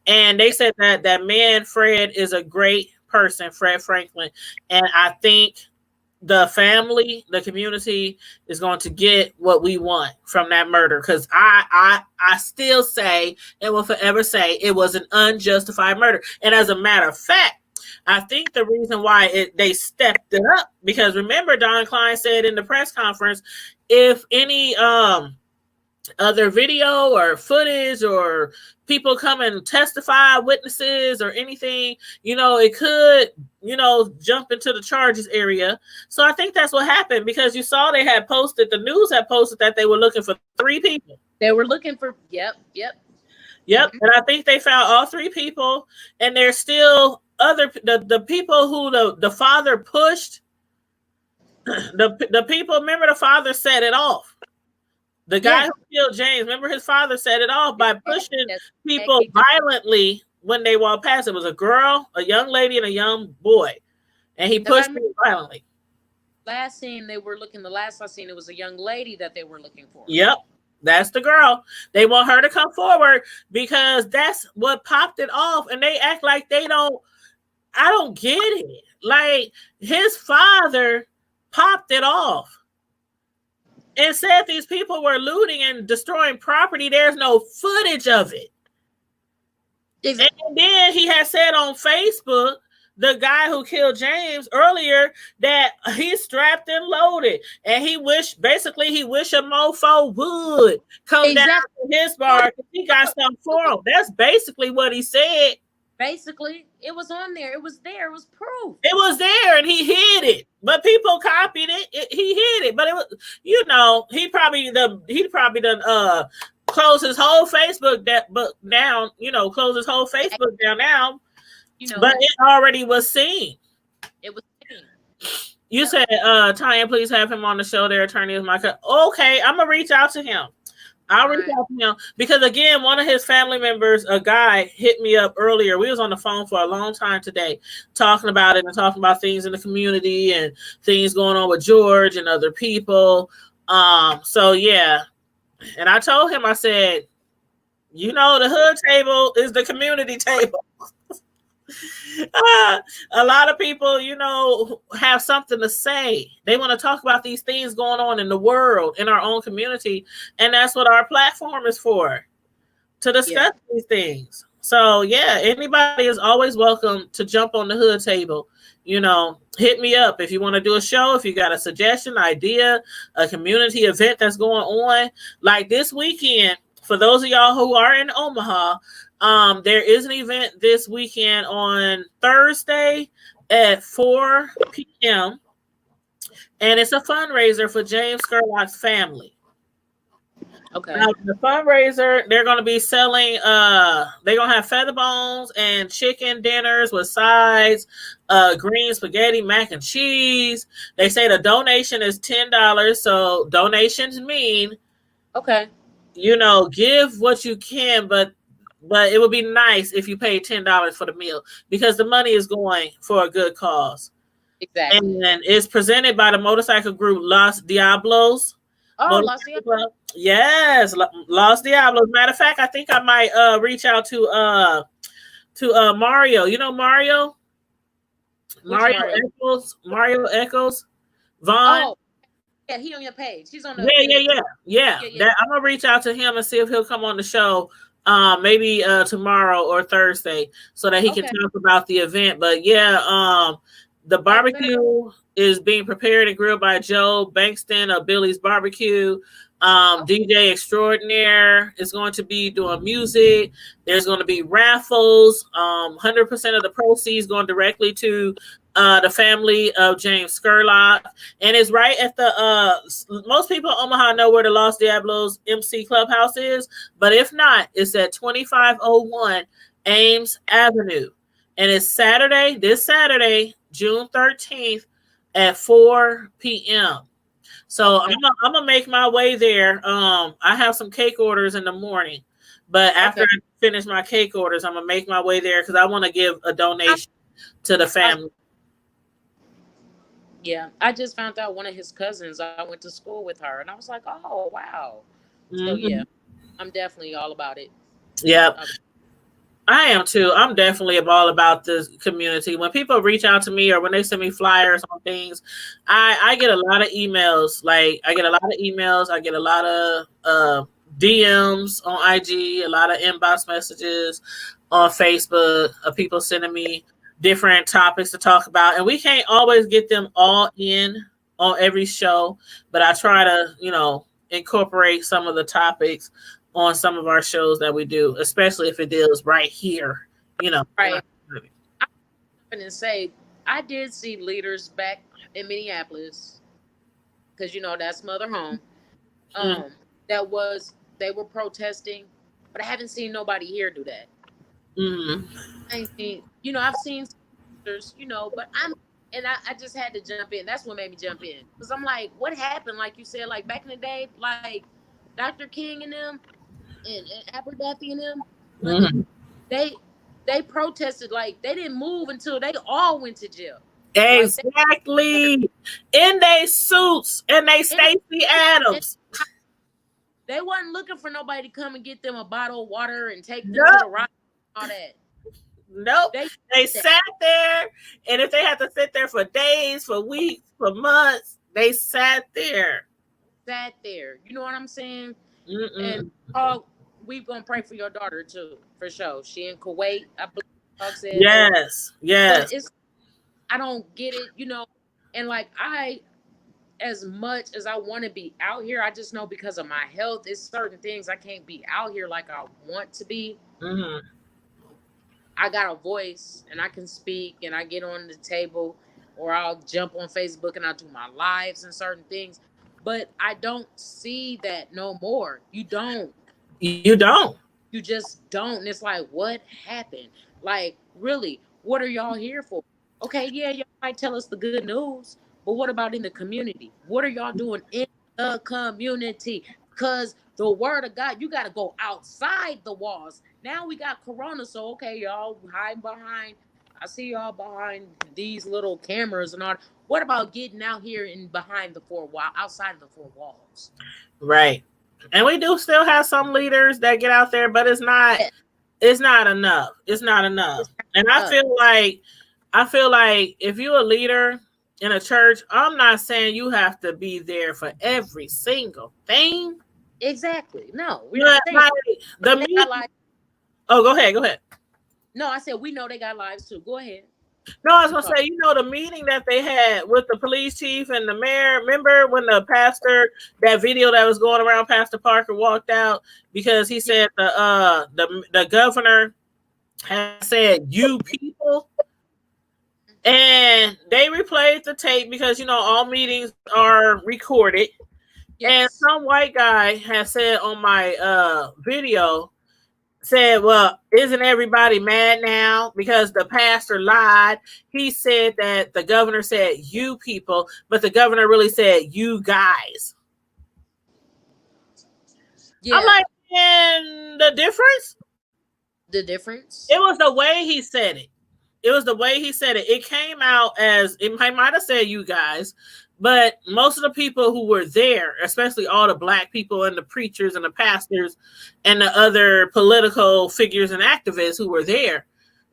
And they said that man, Fred, is a great person, Fred Franklin. And I think the family, the community is going to get what we want from that murder. Because I still say and will forever say it was an unjustified murder. And as a matter of fact, I think the reason why they stepped it up, because remember Don Klein said in the press conference, if any other video or footage or people come and testify, witnesses or anything, it could, jump into the charges area. So I think that's what happened because you saw the news had posted that they were looking for 3 people. They were looking for, yep. Mm-hmm. And I think they found all 3 people, and there's still the people who the father pushed. The people, remember the father set it off. The guy who killed James, remember his father set it off by pushing people violently when they walked past. It was a girl, a young lady, and a young boy, and he pushed them violently. The last I seen, it was a young lady that they were looking for. Yep. That's the girl. They want her to come forward because that's what popped it off. And they act like I don't get it. Like his father popped it off and said these people were looting and destroying property. There's no footage of it. And then he had said on Facebook, the guy who killed James earlier, that he's strapped and loaded, and he wish a mofo would come down to his bar because he got something for him. That's basically what he said. Basically, it was on there. It was there. It was proof. It was there, and he hid it. But people copied it. He hid it. But it was, he probably done close his whole Facebook down. Close his whole Facebook down now. But it already was seen. It was seen. You said, Tanya, please have him on the show. Their attorney is my cousin. Okay, I'm gonna reach out to him. I'll reach out to him because again, one of his family members, a guy, hit me up earlier. We was on the phone for a long time today, talking about it and talking about things in the community and things going on with George and other people. So yeah, and I told him, I said, you know, the hood table is the community table. A lot of people, you know, have something to say. They want to talk about these things going on in the world, in our own community, and that's what our platform is for, to discuss these things. So yeah, anybody is always welcome to jump on the hood table. You know, hit me up if you want to do a show, if you got a suggestion, idea, a community event that's going on. Like this weekend, for those of y'all who are in Omaha, there is an event this weekend on Thursday at 4 p.m. and it's a fundraiser for James Scurlock's family. Okay. Now, the fundraiser, they're going to be selling, they're going to have feather bones and chicken dinners with sides, green spaghetti, mac and cheese. They say the donation is $10. So donations mean, okay, you know, give what you can, but it would be nice if you paid $10 for the meal because the money is going for a good cause. exactly. And it's presented by the motorcycle group Los Diablos. Oh, Los Diablos. Yes, Los Diablos. Matter of fact, I think I might reach out to Mario. You know Mario? Mario Echoes. Mario Echoes. Vaughn. Oh, yeah, he on your page. He's on the Yeah. I'm gonna reach out to him and see if he'll come on the show. Maybe tomorrow or Thursday, so that he can talk about the event. But yeah, the barbecue is being prepared and grilled by Joe Bankston of Billy's Barbecue. DJ Extraordinaire is going to be doing music. There's going to be raffles. 100% of the proceeds going directly to the family of James Scurlock. And it's right at the most people in Omaha know where the Los Diablos MC Clubhouse is, but if not, it's at 2501 Ames Avenue. And it's this Saturday, June 13th at 4 p.m. So I'm gonna make my way there. I have some cake orders in the morning, but after I finish my cake orders, I'm gonna make my way there because I want to give a donation to the family. Yeah, I just found out one of his cousins. I went to school with her, and I was like, "Oh, wow!" So yeah, I'm definitely all about it. Yep. I am too. I'm definitely all about this community. When people reach out to me or when they send me flyers on things, I get a lot of emails. I get a lot of DMs on IG, a lot of inbox messages on Facebook of people sending me different topics to talk about. And we can't always get them all in on every show, but I try to, you know, incorporate some of the topics on some of our shows that we do, especially if it deals right here, you know. Right. I'm going to say, I did see leaders back in Minneapolis, because, you know, that's mother home. They were protesting, but I haven't seen nobody here do that. I mean, you know, I've seen leaders, you know, but I just had to jump in. That's what made me jump in. Because I'm like, what happened? Like you said, like back in the day, like Dr. King and them, and Abernathy and them, like, they protested, like they didn't move until they all went to jail. Exactly. In their suits and they Stacey Adams. They wasn't looking for nobody to come and get them a bottle of water and take them to the rock and all that. Nope. They sat there, and if they had to sit there for days, for weeks, for months, they sat there. You know what I'm saying? And we're gonna pray for your daughter too, for sure. She in Kuwait, I believe. Said. Yes. But I don't get it, you know. And like as much as I want to be out here, I just know because of my health, it's certain things I can't be out here like I want to be. I got a voice and I can speak and I get on the table, or I'll jump on Facebook and I'll do my lives and certain things. But I don't see that no more. You don't. You don't. You just don't. And it's like, what happened? Like, really, what are y'all here for? Okay, yeah, y'all might tell us the good news, but what about in the community? What are y'all doing in the community? Because the word of God, you got to go outside the walls. Now we got Corona, so okay, y'all hide behind. I see y'all behind these little cameras and all. What about getting out here and behind the outside of the four walls? Right. And we do still have some leaders that get out there, but it's not Yeah. it's not enough. It's not enough. And I feel like if you're a leader in a church, I'm not saying you have to be there for every single thing. Exactly. No, we're But not saying like the they meeting. got lives. Oh, go ahead. No, I said we know they got lives too. Go ahead. No, I was gonna say, the meeting that they had with the police chief and the mayor. Remember when the pastor, that video that was going around, Pastor Parker walked out because he said the governor had said "you people," and they replayed the tape because all meetings are recorded. Yes. And some white guy has said on my video, said, well, isn't everybody mad now because the pastor lied? He said that the governor said you people, but the governor really said you guys. Yeah. I'm like, and the difference? The difference? It was the way he said it. It came out as, it might have said you guys, but most of the people who were there, especially all the black people and the preachers and the pastors and the other political figures and activists who were there,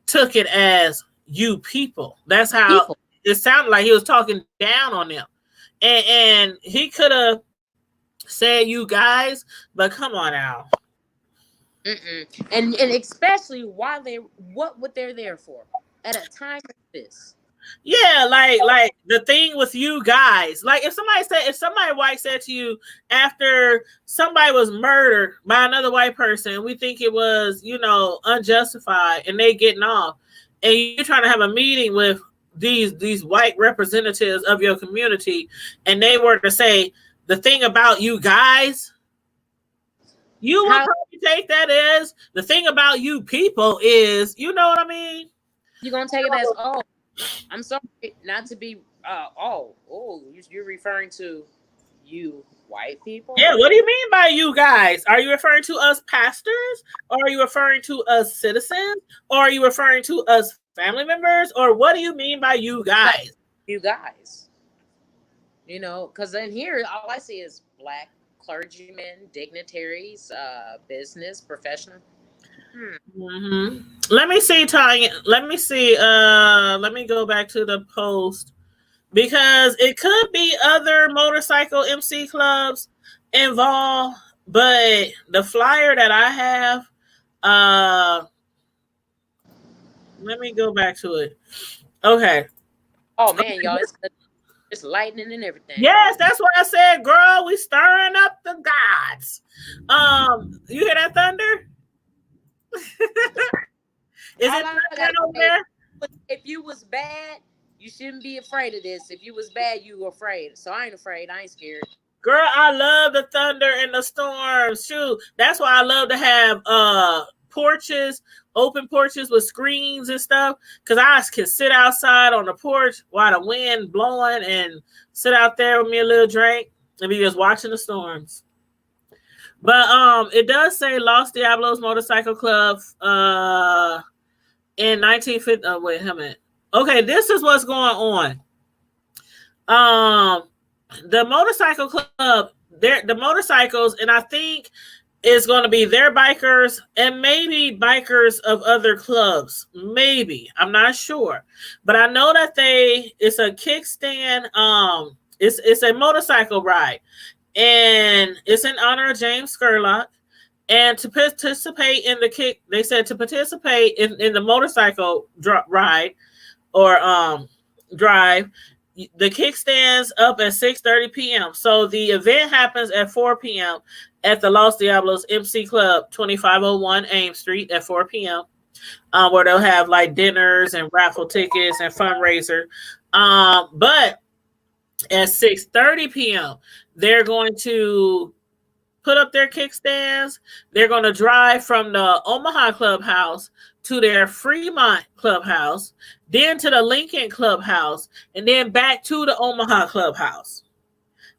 took it as you people. That's how it sounded, like he was talking down on them. And he could have said you guys, but come on now. And especially what they're there for at a time like this. Yeah, like the thing with you guys, like if somebody white said to you after somebody was murdered by another white person, we think it was unjustified, and they getting off, and you're trying to have a meeting with these white representatives of your community, and they were to say the thing about you guys, you would probably take that as the thing about you people is, you know what I mean? You're gonna take it as, oh, I'm sorry, not to be you're referring to you white people? Yeah, what do you mean by you guys? Are you referring to us pastors? Or are you referring to us citizens? Or are you referring to us family members? Or what do you mean by you guys? You guys. Because in here, all I see is black clergymen, dignitaries, business, professional. Mm-hmm. Let me see, Tanya. Let me see. Let me go back to the post because it could be other motorcycle MC clubs involved, but the flyer that I have, let me go back to it. Okay. Oh man, y'all, it's lightning and everything. Yes, that's what I said, girl. We stirring up the gods. You hear that thunder? Is it over there? If you was bad, you shouldn't be afraid of this. If you was bad, you were afraid. So I ain't afraid. I ain't scared. Girl, I love the thunder and the storms. Shoot, that's why I love to have open porches with screens and stuff, because I can sit outside on the porch while the wind blowing and sit out there with me a little drink and be just watching the storms. But it does say Los Diablos Motorcycle Club in 1950. Oh, wait a minute. Okay, this is what's going on. The motorcycle club, the motorcycles, and I think it's going to be their bikers and maybe bikers of other clubs. Maybe. I'm not sure. But I know that it's a kickstand. It's a motorcycle ride. And it's in honor of James Scurlock. And to participate in they said to participate in the motorcycle ride or drive, the kickstands up at 6:30 p.m. So the event happens at 4 p.m. at the Los Diablos MC Club, 2501 Ames Street at 4 p.m. Where they'll have like dinners and raffle tickets and fundraiser. But at 6:30 p.m., they're going to put up their kickstands. They're going to drive from the Omaha Clubhouse to their Fremont Clubhouse, then to the Lincoln Clubhouse, and then back to the Omaha Clubhouse.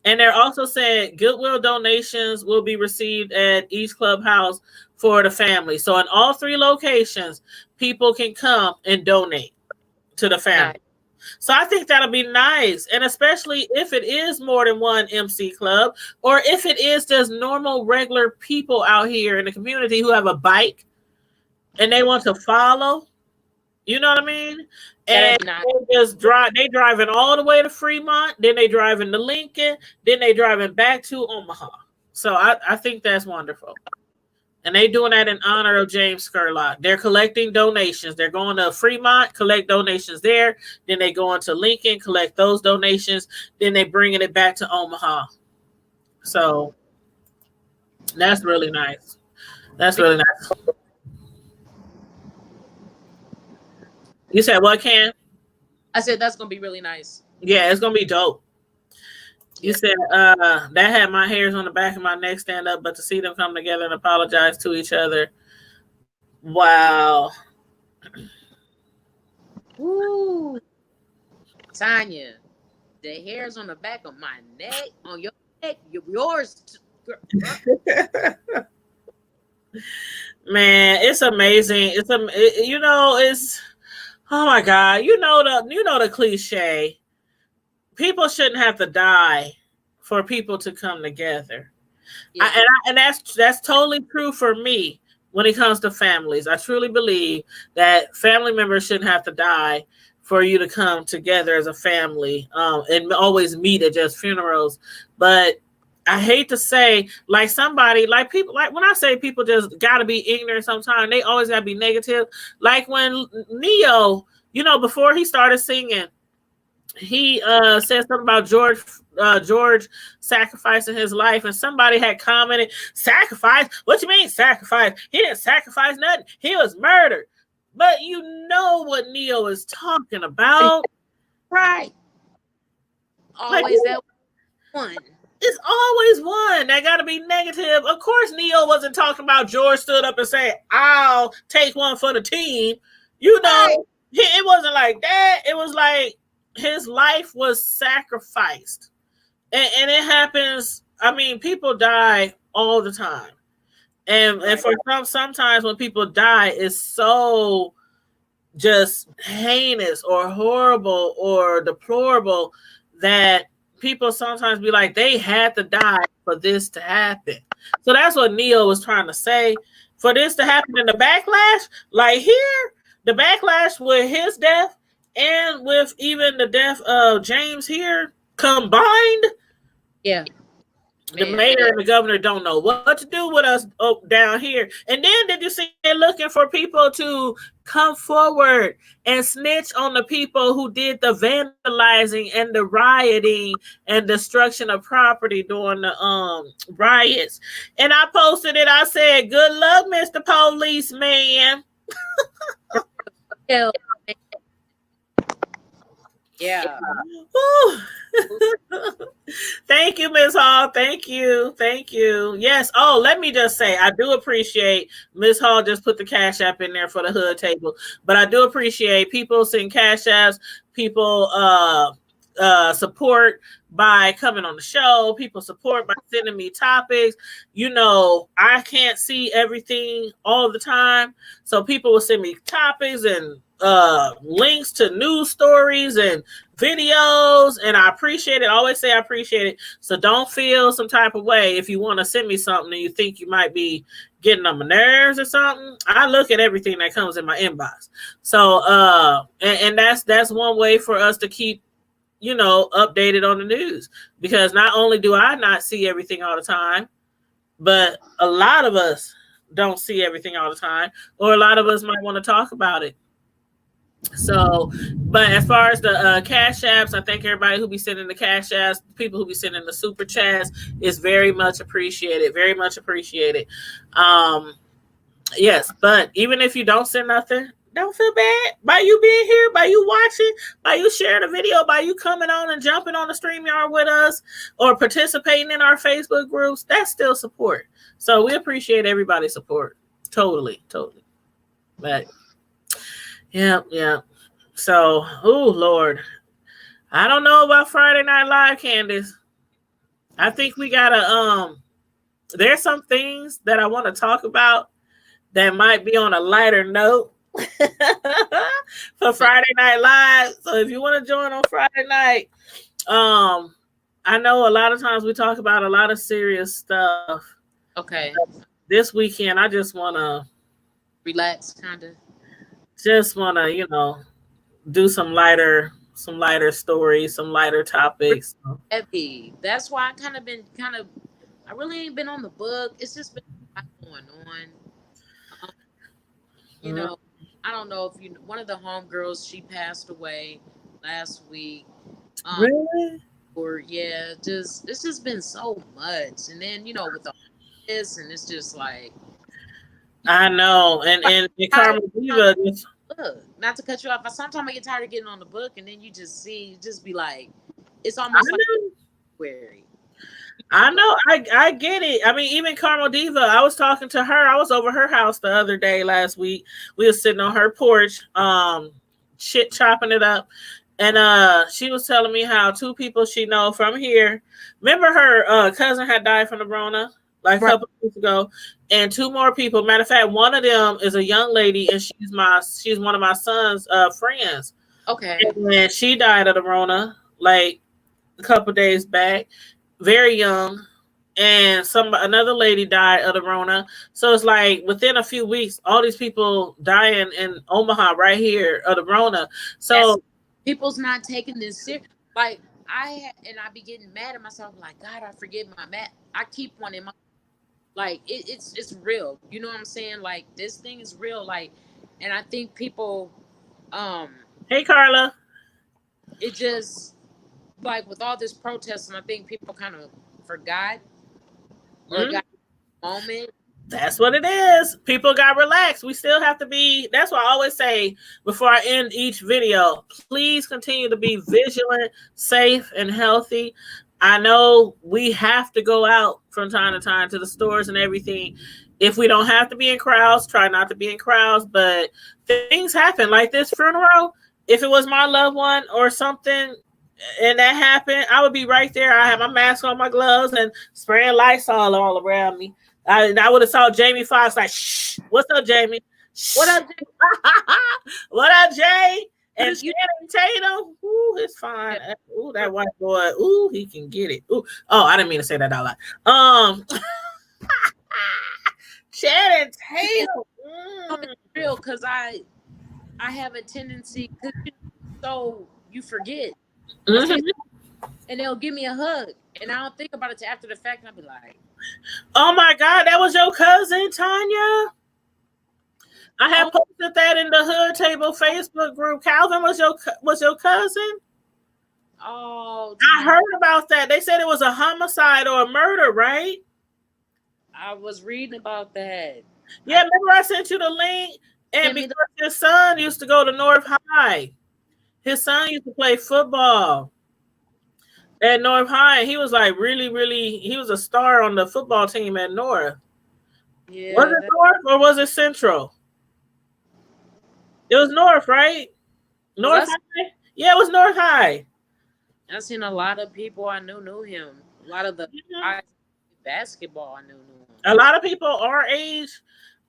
And they're also saying Goodwill donations will be received at each clubhouse for the family. So in all three locations, people can come and donate to the family. So I think that'll be nice. And especially if it is more than one MC club, or if it is just normal, regular people out here in the community who have a bike and they want to follow, you know what I mean? And they just drive, they driving all the way to Fremont, then they driving to Lincoln, then they driving back to Omaha. So I think that's wonderful. And they doing that in honor of James Scurlock. They're collecting donations. They're going to Fremont, collect donations there. Then they go into Lincoln, collect those donations. Then they bringing it back to Omaha. So that's really nice. That's really nice. You said what, Ken? I said that's gonna be really nice. Yeah, it's gonna be dope. You said that had my hairs on the back of my neck stand up, but to see them come together and apologize to each other, wow. Woo. Tanya, the hairs on the back of my neck, on your neck, yours. Man, it's amazing. It's oh my God. You know the cliche. People shouldn't have to die for people to come together. Yeah. And that's totally true for me when it comes to families. I truly believe that family members shouldn't have to die for you to come together as a family and always meet at just funerals. But I hate to say, like somebody, like people, like when I say people just got to be ignorant sometimes, they always got to be negative. Like when Neo, before he started singing, he said something about George sacrificing his life, and somebody had commented, sacrifice? What you mean sacrifice? He didn't sacrifice nothing. He was murdered. But you know what Neo is talking about. Right. Always that one. It's always one that got to be negative. Of course, Neo wasn't talking about George stood up and said, I'll take one for the team. Right. It wasn't like that. It was like, his life was sacrificed. And it happens. I mean, people die all the time. And for sometimes when people die, it's so just heinous or horrible or deplorable that people sometimes be like, they had to die for this to happen. So that's what Neo was trying to say. For this to happen in the backlash, like here, the backlash with his death, and with even the death of James here combined, yeah, the mayor and the governor don't know what to do with us down here. And then did you see they're looking for people to come forward and snitch on the people who did the vandalizing and the rioting and destruction of property during the riots? And I posted it. I said, "Good luck, Mr. Policeman." Yeah. Thank you, Ms. Hall. Thank you. Yes. Oh, let me just say, I do appreciate Ms. Hall just put the Cash App in there for the hood table, but I do appreciate people sending Cash Apps, people support by coming on the show, people support by sending me topics. I can't see everything all the time, so people will send me topics and links to news stories and videos, and I appreciate it. I always say I appreciate it. So don't feel some type of way if you want to send me something and you think you might be getting on my nerves or something. I look at everything that comes in my inbox. So and that's one way for us to keep updated on the news, because not only do I not see everything all the time, but a lot of us don't see everything all the time, or a lot of us might want to talk about it. So, but as far as the Cash Apps, I thank everybody who be sending the Cash Apps, people who be sending the Super Chats is very much appreciated. Very much appreciated. Yes, but even if you don't send nothing, don't feel bad by you being here, by you watching, by you sharing a video, by you coming on and jumping on the StreamYard with us or participating in our Facebook groups. That's still support. So we appreciate everybody's support. Totally. But yeah. So, oh Lord, I don't know about Friday Night Live, Candace. I think we gotta there's some things that I want to talk about that might be on a lighter note. for Friday Night Live. So if you want to join on Friday night, I know a lot of times we talk about a lot of serious stuff. Okay. This weekend, I just want to relax, kind of. Just want to, do some lighter stories, some lighter topics. Heavy. That's why I really ain't been on the book. It's just been a lot going on. I don't know if one of the homegirls, she passed away last week. Really? Or it's just been so much. And then, with all this, and it's just like, I know. And Carmen Diva, look, not to cut you off, but sometimes I get tired of getting on the book, and then you just be like, it's almost like query. I know. I get it. I mean, even Carmel Diva, I was talking to her. I was over her house the other day last week. We were sitting on her porch, chopping it up. And she was telling me how two people she know from here. Remember her cousin had died from the Rona like a couple of weeks ago. And two more people. Matter of fact, one of them is a young lady, and she's one of my son's friends. Okay. And she died of the Rona like a couple days back. Very young, and another lady died of the Rona. So it's like within a few weeks, all these people dying in Omaha right here of the Rona. So people's not taking this serious. Like I be getting mad at myself. Like, God, I forget my mat. I keep one in my, like it's real. You know what I'm saying? Like this thing is real. Like, and I think people, hey Carla, it just. Like with all this protesting, I think people kind of forgot or got a moment. That's what it is. People got relaxed. We still have to be. That's why I always say before I end each video, please continue to be vigilant, safe, and healthy. I know we have to go out from time to time to the stores and everything. If we don't have to be in crowds, try not to be in crowds. But things happen like this funeral. If it was my loved one or something, and that happened, I would be right there. I have my mask on, my gloves, and spraying Lysol all around me. I would have saw Jamie Foxx like, shh, what's up, Jamie? Shh. What up, Jay? What up, Jay? And Channing Tatum, ooh, it's fine. Ooh, that white boy, ooh, he can get it. Ooh, oh, I didn't mean to say that out loud. Channing Tatum. It's real because I have a tendency, so you forget. Mm-hmm. And they'll give me a hug, and I don't think about it till after the fact, and I'll be like, "Oh my God, that was your cousin, Tanya." I have posted that in the Hood Table Facebook group. Calvin was your cousin. Oh, I heard about that. They said it was a homicide or a murder, right? I was reading about that. Yeah, remember I sent you the link, and because his son used to go to North High. His son used to play football at North High. He was like really, really, he was a star on the football team at North. Yeah, was it North or was it Central? It was North, right? North High? Yeah, it was North High. I've seen a lot of people I knew him. A lot of the basketball I knew him. A lot of people our age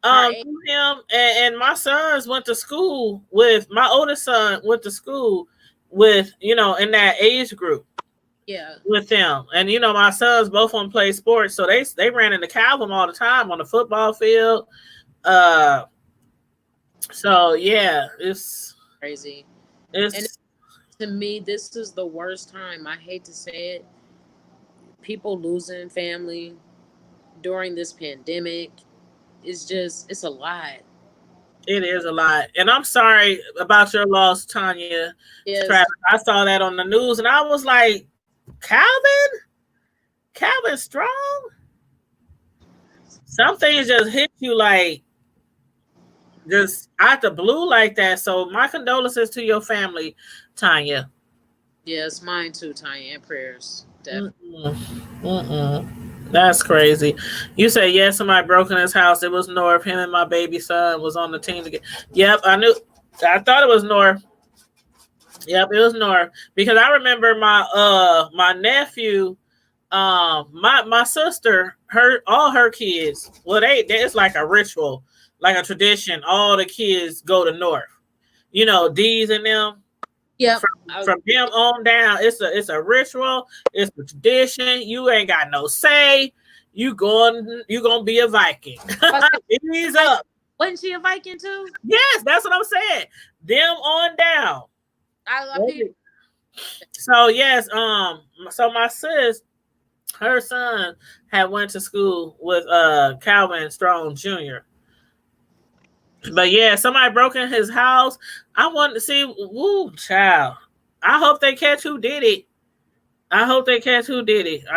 knew him, and my sons went to school with, my oldest son went to school with, in that age group. Yeah. With them. And my sons both want to play sports, so they ran into Calvin all the time on the football field. So yeah, it's crazy. And to me, this is the worst time. I hate to say it. People losing family during this pandemic. It's a lot. It is a lot. And I'm sorry about your loss, Tanya. Yes. I saw that on the news and I was like, Calvin strong? Some things just hit you like just out the blue like that. So my condolences to your family, Tanya. Yes, mine too, Tanya, and prayers. Definitely. That's crazy. You say, yeah, somebody broke in his house. It was North. Him and my baby son was on the team together. Yep, I thought it was North. Yep, it was North. Because I remember my nephew, my sister, all her kids, well, it's like a ritual. like a tradition. All the kids go to North. You know, D's and them. Yep. From them on down, it's a ritual. It's a tradition. You ain't got no say. You gonna be a Viking. Ease up. Wasn't she a Viking too? Yes, that's what I'm saying. Them on down. I love it. So yes, so my sis, her son had went to school with Calvin Strong Jr. But yeah, somebody broke in his house. I wanted to see, woo, child. I hope they catch who did it. I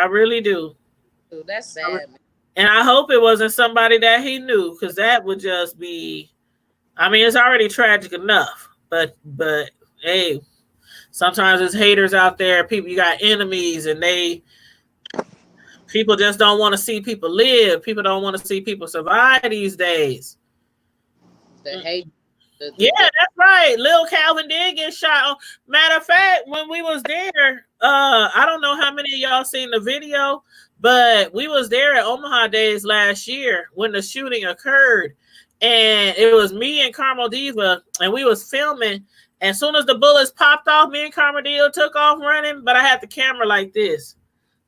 really do. Ooh, that's sad, man. And I hope it wasn't somebody that he knew, because that would just be, I mean, it's already tragic enough. But hey, sometimes there's haters out there. People, you got enemies, and people just don't want to see people live. People don't want to see people survive these days. The hate. Yeah, that's right. Lil Calvin did get shot. Matter of fact, when we was there, I don't know how many of y'all seen the video, but we was there at Omaha Days last year when the shooting occurred, and it was me and Carmel Diva, and we was filming. And as soon as the bullets popped off, me and Carmel Diva took off running, but I had the camera like this,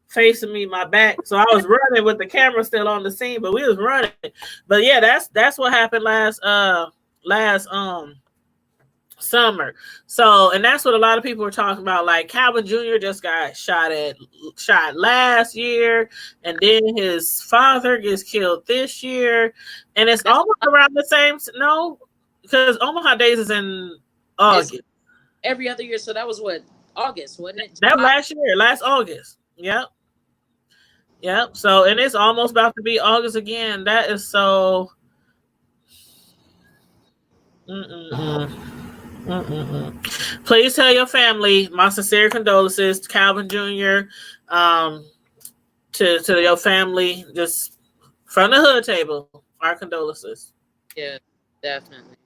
facing me, my back. So I was running with the camera still on the scene, but we was running. But yeah, that's what happened last summer. So, and that's what a lot of people were talking about. Like Calvin Jr. just got shot last year, and then his father gets killed this year, and it's almost around the same. No, because Omaha Days is in August. Every other year. So that was what, August, wasn't it? That last August. Yep. So, and it's almost about to be August again. That is so. Please tell your family my sincere condolences, Calvin Jr. To your family, just from the hood table, our condolences. Yeah, definitely.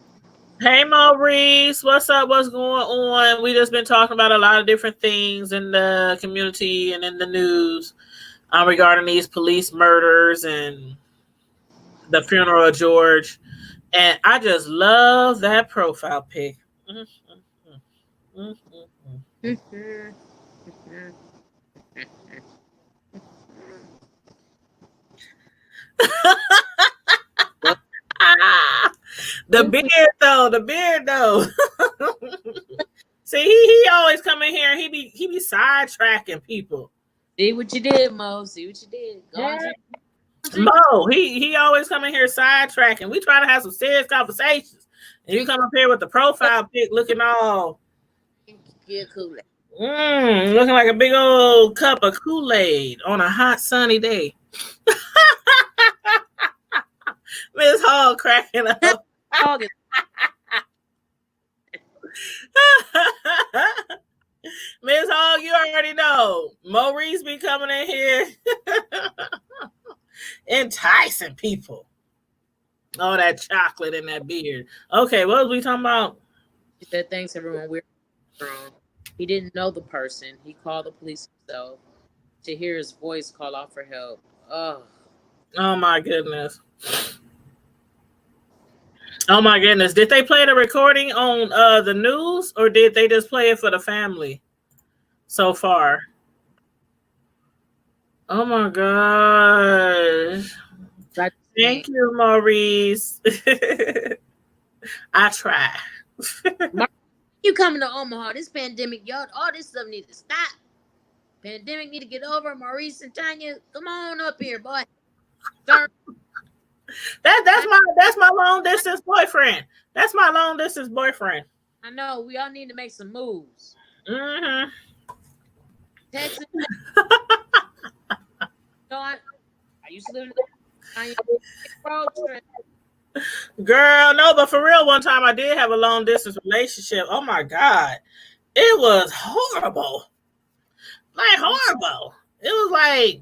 Hey Maurice, what's up? What's going on? We just been talking about a lot of different things in the community and in the news regarding these police murders and the funeral of George. And I just love that profile pic. The beard though. See, he always come in here and he be sidetracking people. See what you did, Mo. See what you did. Mo, he always come in here sidetracking. We try to have some serious conversations, and you come up here with the profile pic looking all Kool-Aid. Looking like a big old cup of Kool-Aid on a hot sunny day. Miss Hall cracking up. Miss Hall, you already know. Maurice be coming in here enticing people. Oh, that chocolate and that beard. Okay, what was we talking about? He said, thanks everyone. We're wrong. He didn't know the person. He called the police himself to hear his voice call out for help. Oh my goodness. Oh my goodness. Did they play the recording on the news, or did they just play it for the family so far? Oh my gosh. Thank you, Maurice. I try. You coming to Omaha? This pandemic, y'all, all this stuff needs to stop. Pandemic need to get over. Maurice and Tanya, come on up here, boy. That's my long distance boyfriend. That's my long distance boyfriend. I know. We all need to make some moves. Mm-hmm. Texas. I used to live in road trip. Girl, no, but for real, one time I did have a long distance relationship. Oh my God. It was horrible. Like horrible. It was like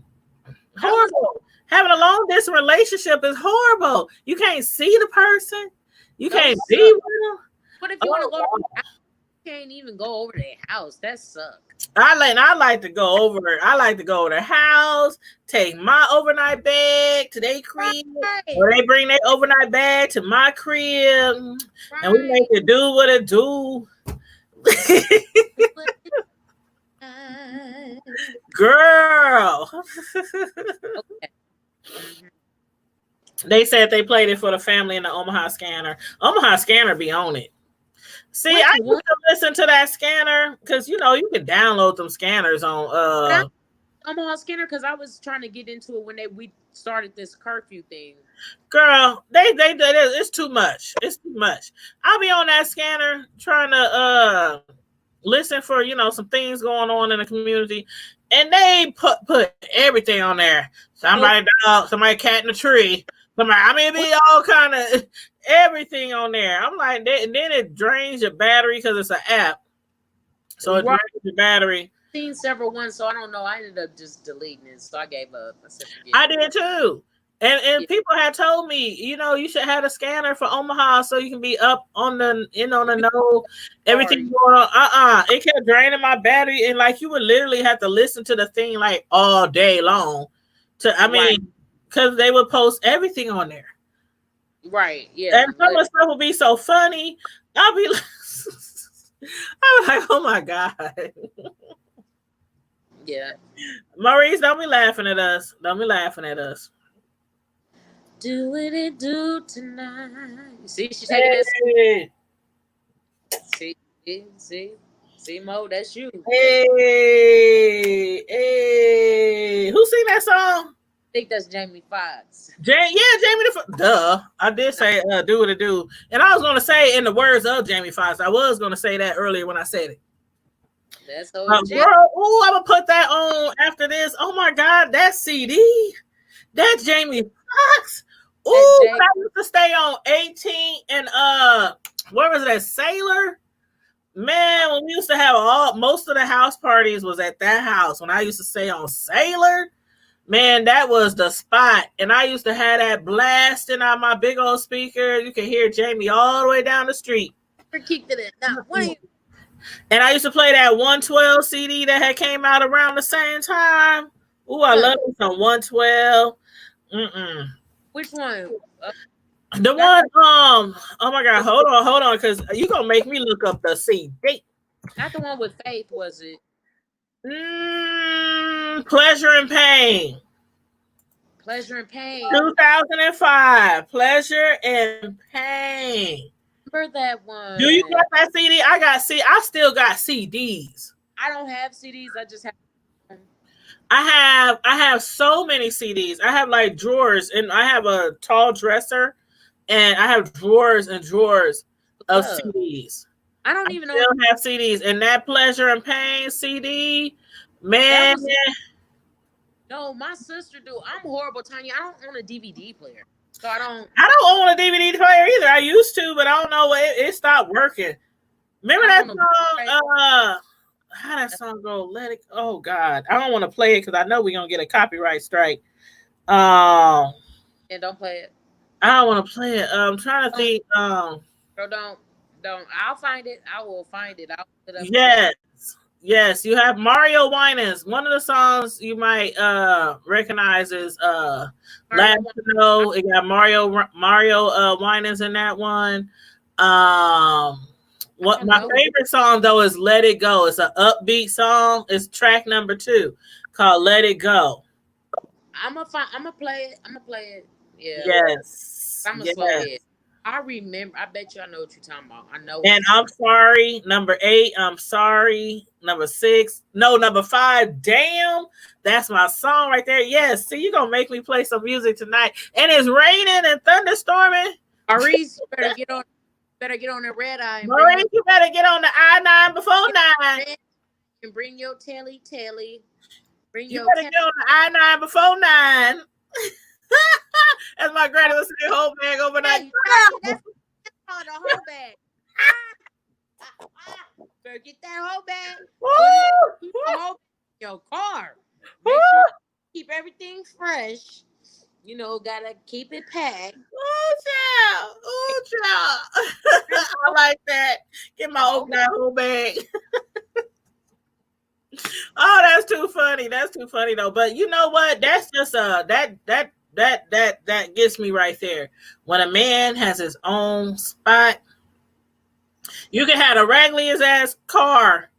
horrible. Having a long distance relationship is horrible. You can't see the person. You can't be with them. But if you want to go over their house, you can't even go over their house. That sucks. I like to go over. I like to go to their house, take my overnight bag to their crib, or they bring their overnight bag to my crib, and we make it do what it do. Girl. Okay. They said they played it for the family in the Omaha Scanner. Omaha Scanner be on it. See, I used to listen to that scanner because you can download them scanners on Omaha Scanner because I was trying to get into it when we started this curfew thing. Girl, it's too much. It's too much. I'll be on that scanner trying to listen for some things going on in the community, and they put everything on there. Somebody dog, somebody cat in a tree. It be all kind of everything on there. I'm like, and then it drains your battery because it's an app, so it drains your battery. I've seen several ones, so I don't know. I ended up just deleting it, so I gave up. I did too. And people had told me, you should have a scanner for Omaha so you can be up on the know, everything going on. It kept draining my battery, and like you would literally have to listen to the thing like all day long. Because they would post everything on there. Right. Yeah. And some of the stuff would be so funny. I'll be like, oh my God. Yeah. Maurice, don't be laughing at us. Don't be laughing at us. Do what it do tonight. See, she's taking this. See, Mo, that's you. Hey. Who sing that song? I think that's Jamie Foxx. Jamie Duh. I did say do what it do. And I was going to say in the words of Jamie Foxx. I was going to say that earlier when I said it. That's girl, I'm going to put that on after this. Oh my God, that CD. That's Jamie Foxx. Ooh, I used to stay on 18 and where was that? Sailor? Man, when we used to have most of the house parties was at that house. When I used to stay on Sailor, man, that was the spot. And I used to have that blasting on my big old speaker. You could hear Jamie all the way down the street. And I used to play that 112 CD that had came out around the same time. Ooh, I love me some 112. Which one? The one, oh my God, hold on, because you're going to make me look up the CD. Not the one with Faith, was it? Pleasure and Pain. Pleasure and Pain. 2005. Pleasure and Pain. Remember that one? Do you got that CD? I still got CDs. I don't have CDs. I just have. I have so many CDs. I have like drawers, and I have a tall dresser, and I have drawers and drawers of CDs. I don't even know. I still have CDs, and that Pleasure and Pain CD, man. No, my sister do. I'm horrible, Tanya. I don't own a DVD player, so I don't own a DVD player either. I used to, but I don't know. It stopped working. Remember that song? How that song go? Let it. Oh God, I don't want to play it because I know we're gonna get a copyright strike. Yeah, don't play it. I don't want to play it. I'm trying to think. Girl, don't. I'll find it. I will find it. I'll put it up. Yes. You have Mario Winans. One of the songs you might recognize is "Last to Know." It got Mario Winans in that one. What my favorite song though is "Let It Go." It's an upbeat song. It's track number 2 called "Let It Go." I'm gonna play it. Yeah. Yes. I'm gonna slow it. I remember. I bet you I know what you're talking about. I know. And I'm sorry. Number 8. I'm sorry. Number 6. No, number 5. Damn. That's my song right there. Yes. See, you're gonna make me play some music tonight. And it's raining and thunderstorming. Maurice, you better get on. The red eye. Maurice, you better get on the I-9 before 9. And bring your telly. You better get on the I-9 before 9. As my granny would say, whole bag overnight. Hey, that's the whole bag. Better get that whole bag. Keep the whole bag in your car. Make sure keep everything fresh. Gotta keep it packed. Ooh, child. I like that. Get my whole bag. Oh, that's too funny. That's too funny though. But you know what? That's just that gets me right there. When a man has his own spot, you can have the raggediest ass car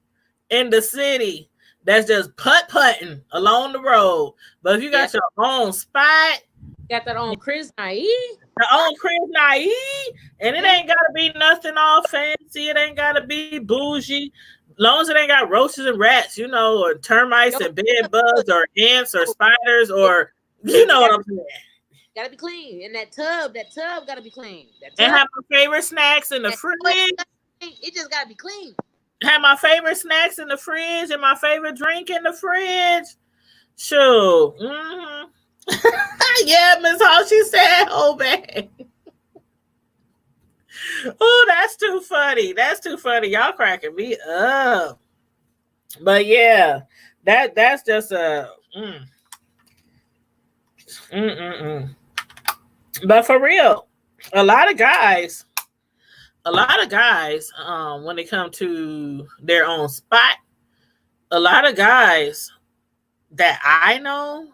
in the city that's just putting along the road. But if you got your own spot, got that on Chris Naive. your own crib naive, and it ain't gotta be nothing all fancy. It ain't gotta be bougie. Long as it ain't got roaches and rats, you know, or termites and bed bugs or ants or spiders or you know what I'm saying. Gotta be clean. And that tub gotta be clean. And have my favorite snacks in the fridge. It just gotta be clean. Have my favorite snacks in the fridge and my favorite drink in the fridge. Sure. Mm-hmm. Yeah, Miss Hall, she said, oh man. Oh, that's too funny. That's too funny. Y'all cracking me up. But yeah, that's just a But for real, a lot of guys, when it comes to their own spot, a lot of guys that I know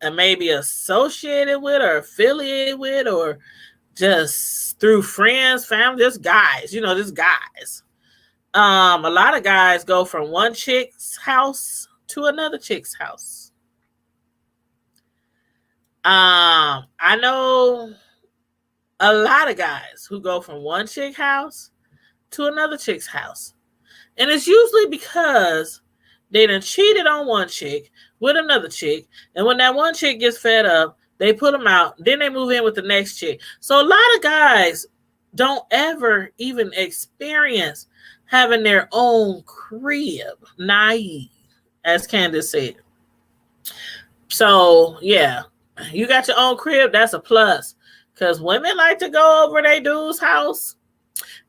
and maybe associated with or affiliated with or just through friends, family, just guys, you know, just guys. A lot of guys go from one chick's house to another chick's house. I know a lot of guys who go from one chick's house to another chick's house. And it's usually because they done cheated on one chick with another chick. And when that one chick gets fed up, they put them out. Then they move in with the next chick. So a lot of guys don't ever even experience having their own crib. Naive, as Candace said. So, yeah, you got your own crib. That's a plus. Because women like to go over their dude's house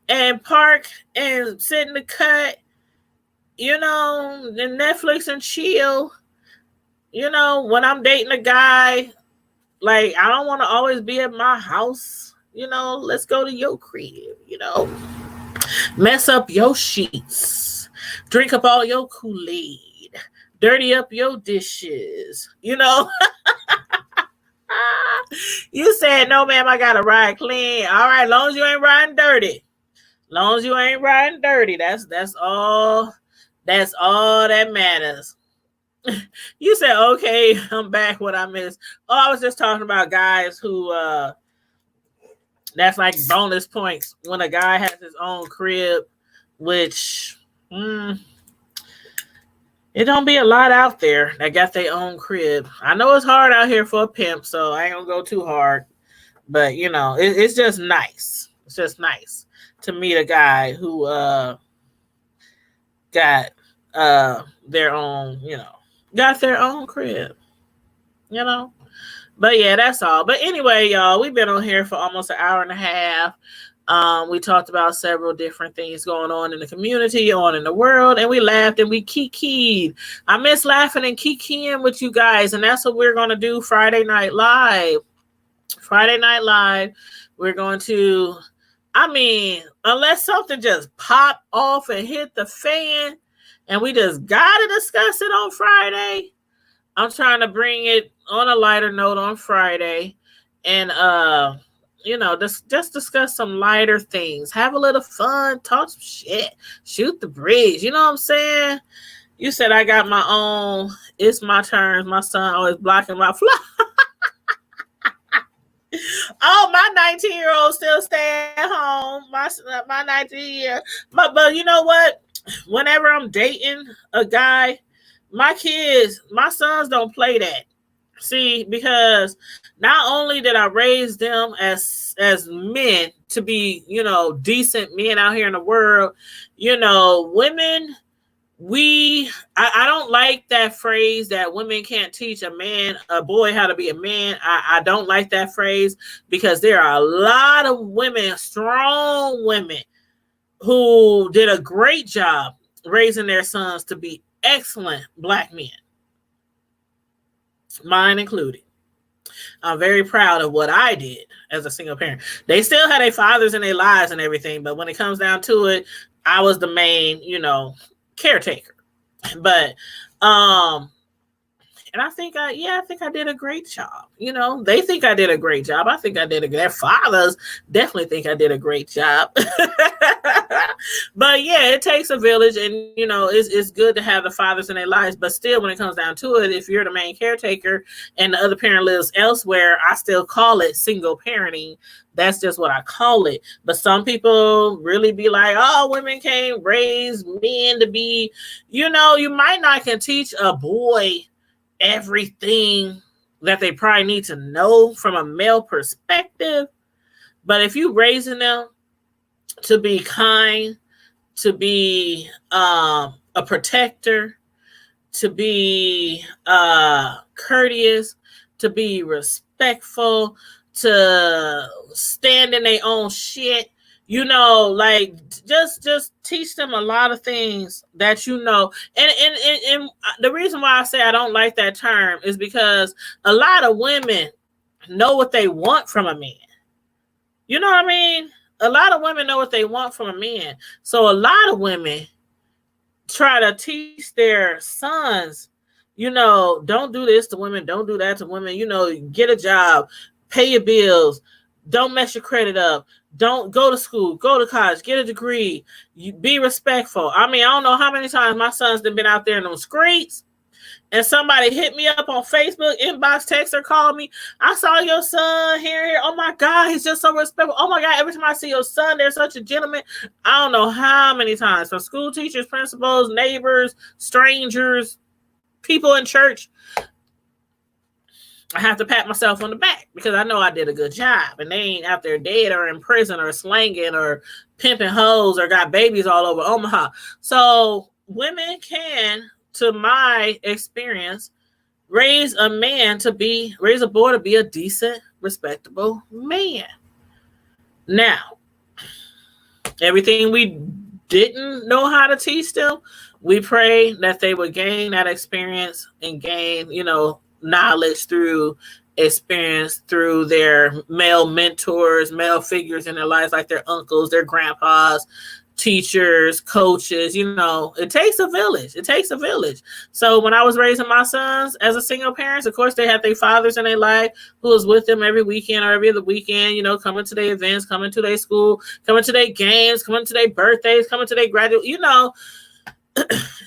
and park and sit in the cut, you know, and Netflix and chill. You know, when I'm dating a guy, like, I don't want to always be at my house. You know, let's go to your crib, you know. Mess up your sheets. Drink up all your Kool-Aid. Dirty up your dishes. You know. You said, no, ma'am, I got to ride clean. All right, long as you ain't riding dirty. Long as you ain't riding dirty. That's all. That's all that matters. You said, okay, I'm back. What I missed. Oh, I was just talking about guys who, that's like bonus points when a guy has his own crib, which it don't be a lot out there that got their own crib. I know it's hard out here for a pimp, so I ain't gonna go too hard. But, you know, it's just nice. It's just nice to meet a guy who got their own, you know, got their own crib, you know. But yeah, that's all. But anyway, y'all, we've been on here for almost an hour and a half. We talked about several different things going on in the community, on in the world, and we laughed and we kikied. I miss laughing and kikiing with you guys, and that's what we're going to do Friday Night Live. Friday Night Live, we're going to, I mean, unless something just pop off and hit the fan, and we just got to discuss it on Friday, I'm trying to bring it on a lighter note on Friday and, you know, just discuss some lighter things. Have a little fun, talk some shit, shoot the breeze. You know what I'm saying? You said I got my own, it's my turn. My son always blocking my fly. Oh, my 19-year-old still stay at home. My 19-year. But you know what? Whenever I'm dating a guy, my sons don't play that. See, because not only did I raise them as men to be, you know, decent men out here in the world, you know, women, I don't like that phrase that women can't teach a boy how to be a man. I don't like that phrase because there are a lot of women, strong women, who did a great job raising their sons to be excellent Black men. Mine included. I'm very proud of what I did as a single parent. They still had their fathers in their lives and everything, but when it comes down to it, I was the main, you know, caretaker. But and I think I did a great job. You know, they think I did a great job. I think I did their fathers definitely think I did a great job. But yeah, it takes a village, and you know, it's good to have the fathers in their lives. But still, when it comes down to it, if you're the main caretaker and the other parent lives elsewhere, I still call it single parenting. That's just what I call it. But some people really be like, oh, women can't raise men to be, you know, you might not can teach a boy everything that they probably need to know from a male perspective. But if you raising them to be kind, to be a protector, to be courteous, to be respectful, to stand in their own shit, you know, like just teach them a lot of things that you know. And the reason why I say I don't like that term is because a lot of women know what they want from a man. You know what I mean? A lot of women know what they want from a man. So a lot of women try to teach their sons, you know, don't do this to women, don't do that to women, you know, get a job, pay your bills, don't mess your credit up, don't go to school, go to college, get a degree, you be respectful. I mean, I don't know how many times my son's been out there in those streets and somebody hit me up on Facebook, inbox, text, or call me. I saw your son here. Oh my God, he's just so respectful. Oh my God, every time I see your son, they're such a gentleman. I don't know how many times from school teachers, principals, neighbors, strangers, people in church. I have to pat myself on the back because I know I did a good job, and they ain't out there dead or in prison or slanging or pimping hoes or got babies all over Omaha. So women can, to my experience, raise a boy to be a decent, respectable man. Now, everything we didn't know how to teach them, we pray that they would gain that experience and gain, you know, knowledge through experience through their male mentors, male figures in their lives, like their uncles, their grandpas, teachers, coaches. You know, it takes a village. It takes a village. So when I was raising my sons as a single parent, of course, they had their fathers in their life who was with them every weekend or every other weekend, you know, coming to their events, coming to their school, coming to their games, coming to their birthdays, coming to their graduate, you know.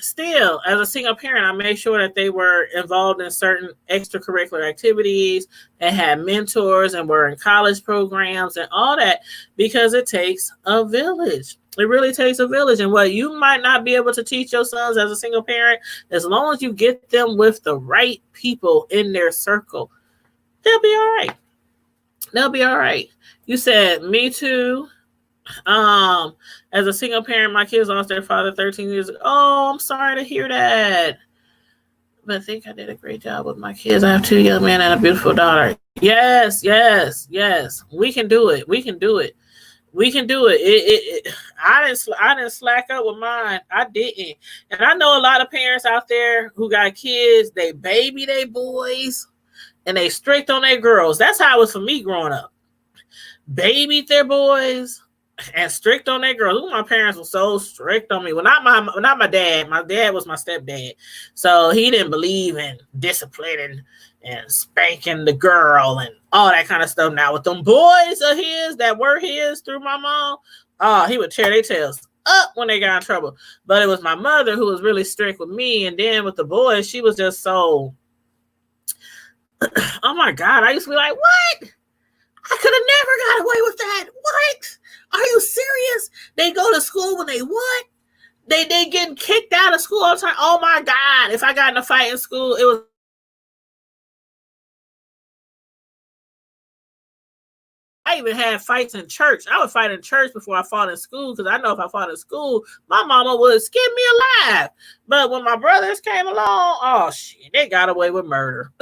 Still, as a single parent, I made sure that they were involved in certain extracurricular activities and had mentors and were in college programs and all that, because it takes a village. It really takes a village. And what you might not be able to teach your sons as a single parent, as long as you get them with the right people in their circle, they'll be all right. They'll be all right. You said, me too. As a single parent, my kids lost their father 13 years ago. Oh, I'm sorry to hear that. But I think I did a great job with my kids. I have 2 young men and a beautiful daughter. Yes. We can do it. We can do it. I didn't slack up with mine. I didn't. And I know a lot of parents out there who got kids, they baby their boys and they strict on their girls. That's how it was for me growing up. Babied their boys and strict on that girl. Ooh, my parents were so strict on me. Well, not my dad. My dad was my stepdad, so he didn't believe in disciplining and spanking the girl and all that kind of stuff. Now with them boys of his that were his through my mom, he would tear their tails up when they got in trouble. But it was my mother who was really strict with me, and then with the boys, she was just so. Oh my God! I used to be like, what? I could have never got away with that. What? Are you serious? They go to school when they want. They getting kicked out of school all the time. Oh my God. If I got in a fight in school, it was. I even had fights in church. I would fight in church before I fought in school, because I know if I fought in school, my mama would skin me alive. But when my brothers came along, oh shit, they got away with murder.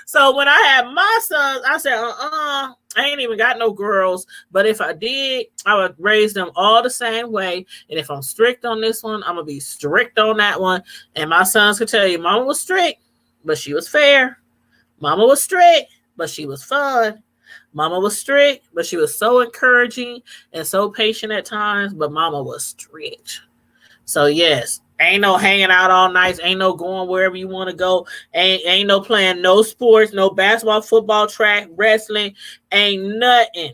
So when I had my sons, I said, I ain't even got no girls. But if I did, I would raise them all the same way. And if I'm strict on this one, I'm going to be strict on that one. And my sons could tell you, Mama was strict, but she was fair. Mama was strict, but she was fun. Mama was strict, but she was so encouraging and so patient at times, but Mama was strict. So yes, Ain't no hanging out all night. Ain't no going wherever you want to go. Ain't no playing no sports, no basketball, football, track, wrestling. Ain't nothing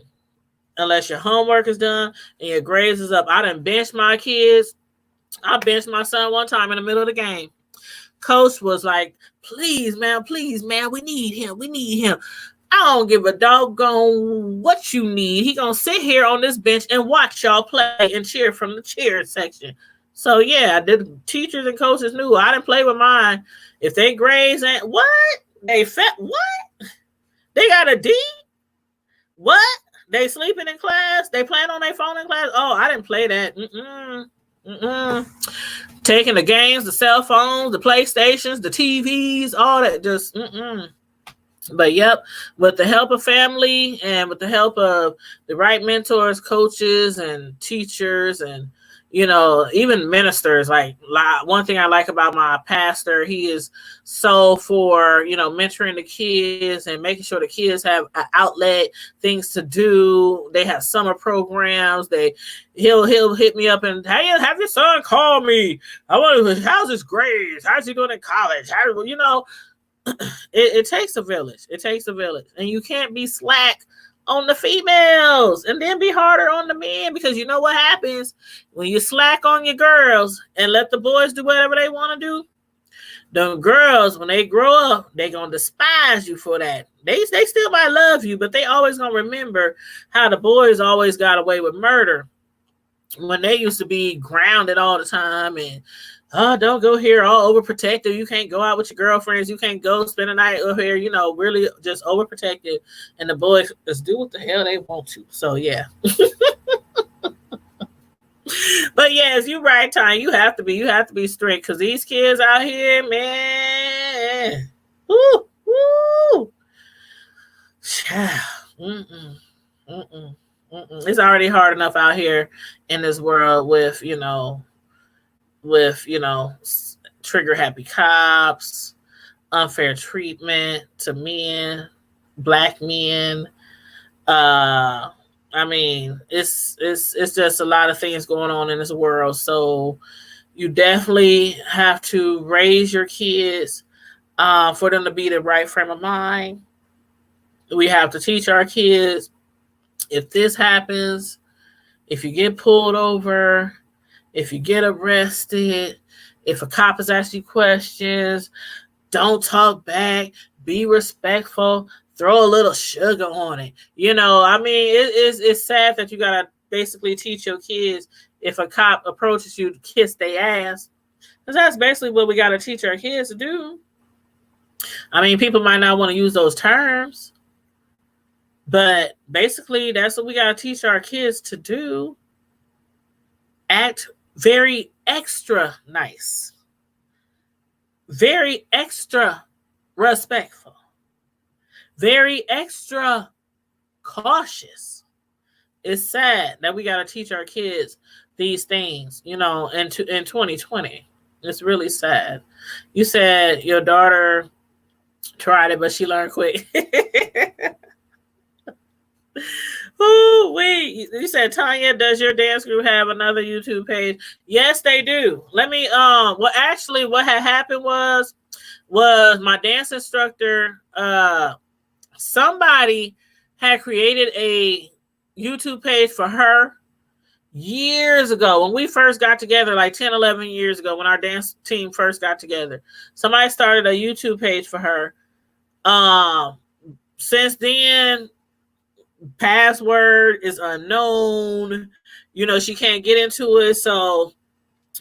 unless your homework is done and your grades is up. I done benched my kids. I benched my son one time in the middle of the game. Coach was like, please, man, we need him. We need him. I don't give a doggone what you need. He gonna sit here on this bench and watch y'all play and cheer from the cheer section. So yeah, the teachers and coaches knew I didn't play with mine. If they grades ain't what? They what? They got a D? What? They sleeping in class? They playing on their phone in class? Oh, I didn't play that. Taking the games, the cell phones, the PlayStations, the TVs, all that, just But yep, with the help of family and with the help of the right mentors, coaches, and teachers, and even ministers. Like one thing I like about my pastor, he is so for mentoring the kids and making sure the kids have an outlet, things to do. They have summer programs. He'll hit me up and, hey, have your son call me. How's his grades? How's he doing in college? It takes a village. It takes a village, and you can't be slack on the females and then be harder on the men, because you know what happens when you slack on your girls and let the boys do whatever they want to do. The girls, when they grow up, they gonna despise you for that. They still might love you, but they always gonna remember how the boys always got away with murder when they used to be grounded all the time and don't go here, all overprotective. You can't go out with your girlfriends. You can't go spend a night over here, really just overprotected. And the boys just do what the hell they want to. So, yeah. But, yes, you're right, Tanya. You have to be strict, because these kids out here, man. Woo, woo. It's already hard enough out here in this world with trigger happy cops, unfair treatment to men, black men. It's just a lot of things going on in this world. So you definitely have to raise your kids for them to be the right frame of mind. We have to teach our kids, if this happens, if you get pulled over, if you get arrested, if a cop is asking you questions, don't talk back, be respectful, throw a little sugar on it. It's sad that you got to basically teach your kids, if a cop approaches you, to kiss their ass. Because that's basically what we got to teach our kids to do. People might not want to use those terms, but basically that's what we got to teach our kids to do. Act very extra nice, very extra respectful, very extra cautious. It's sad that we got to teach our kids these things, in 2020. It's really sad. You said your daughter tried it, but she learned quick. Oh, wait. You said, Tanya, does your dance group have another YouTube page? Yes, they do. Let me, what had happened was my dance instructor, somebody had created a YouTube page for her years ago. When we first got together, like 10, 11 years ago, when our dance team first got together, somebody started a YouTube page for her. Since then, password is unknown. She can't get into it. So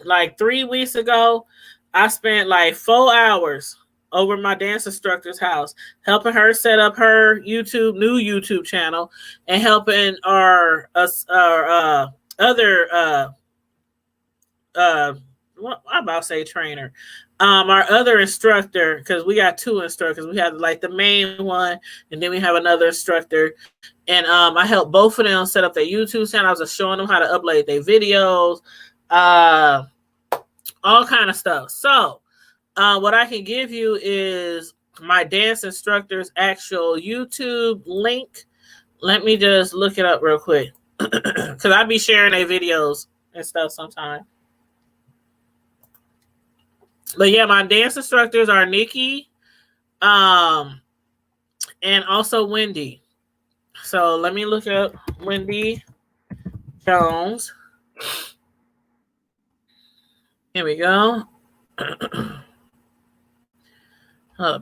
like 3 weeks ago, I spent like 4 hours over my dance instructor's house helping her set up her new YouTube channel, and helping our other I'm about to say trainer, our other instructor, because we got 2 instructors. We have like the main one, and then we have another instructor. And I helped both of them set up their YouTube channel. I was just showing them how to upload their videos, all kind of stuff. So what I can give you is my dance instructor's actual YouTube link. Let me just look it up real quick, because I be sharing their videos and stuff sometimes. But yeah, my dance instructors are Nikki, and also Wendy. So let me look up Wendy Jones. Here we go.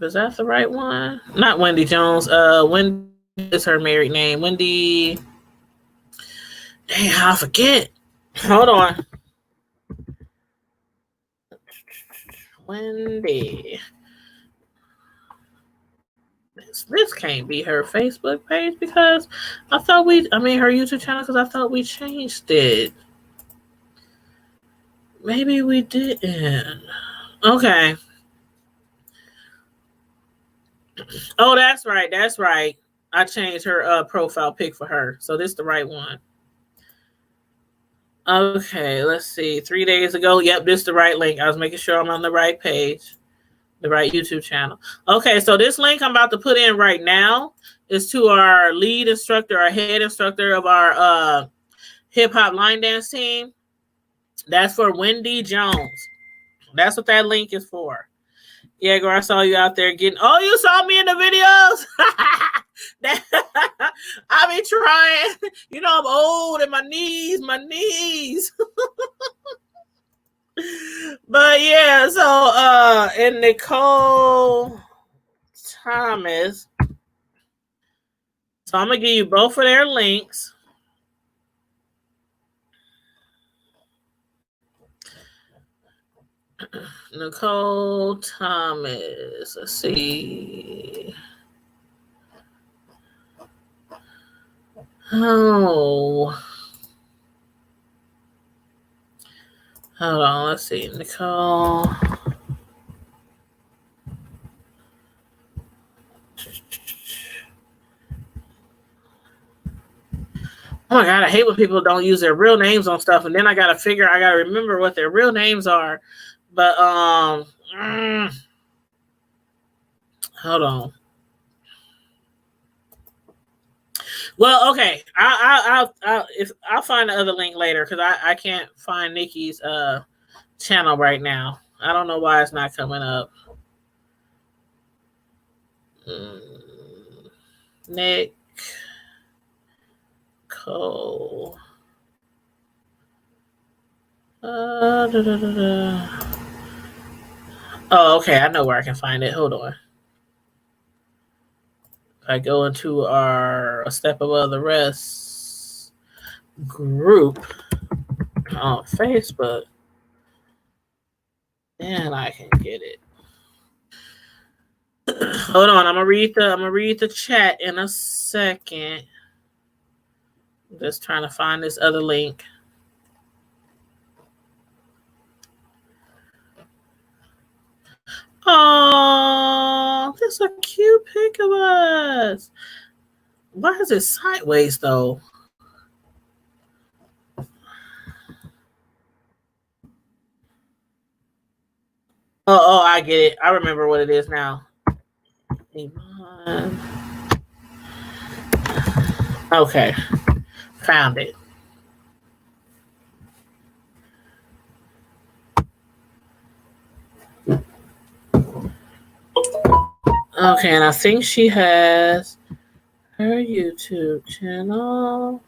Is that the right one? Not Wendy Jones. Wendy is her married name. Wendy. Dang, I forget. Hold on. Wendy. This can't be her Facebook page because her YouTube channel, because I thought we changed it. Maybe we didn't. Okay. Oh, that's right. That's right. I changed her profile pic for her. So this is the right one. Okay, let's see. 3 days ago. Yep, this is the right link. I was making sure I'm on the right page. The right YouTube channel. Okay, so this link I'm about to put in right now is to our lead instructor, our head instructor of our hip hop line dance team. That's for Wendy Jones. That's what that link is for. Yeah, girl, I saw you out there getting. Oh, you saw me in the videos. I be trying. You know, I'm old and my knees. But yeah, so and Nicole Thomas. So I'm gonna give you both of their links. Nicole Thomas. Let's see. Oh. Hold on, let's see. Nicole. Oh my God, I hate when people don't use their real names on stuff, and then I gotta remember what their real names are. But hold on. Well, okay, I'll find the other link later because I can't find Nikki's channel right now. I don't know why it's not coming up. Nick Cole. Oh, okay. I know where I can find it. Hold on. I go into our A Step Above the Rest group on Facebook, and I can get it. Hold on. I'm gonna read the chat in a second. I'm just trying to find this other link. Oh, that's a cute pic of us. Why is it sideways though? Oh, I get it. I remember what it is now. Okay, found it. Okay, and I think she has her YouTube channel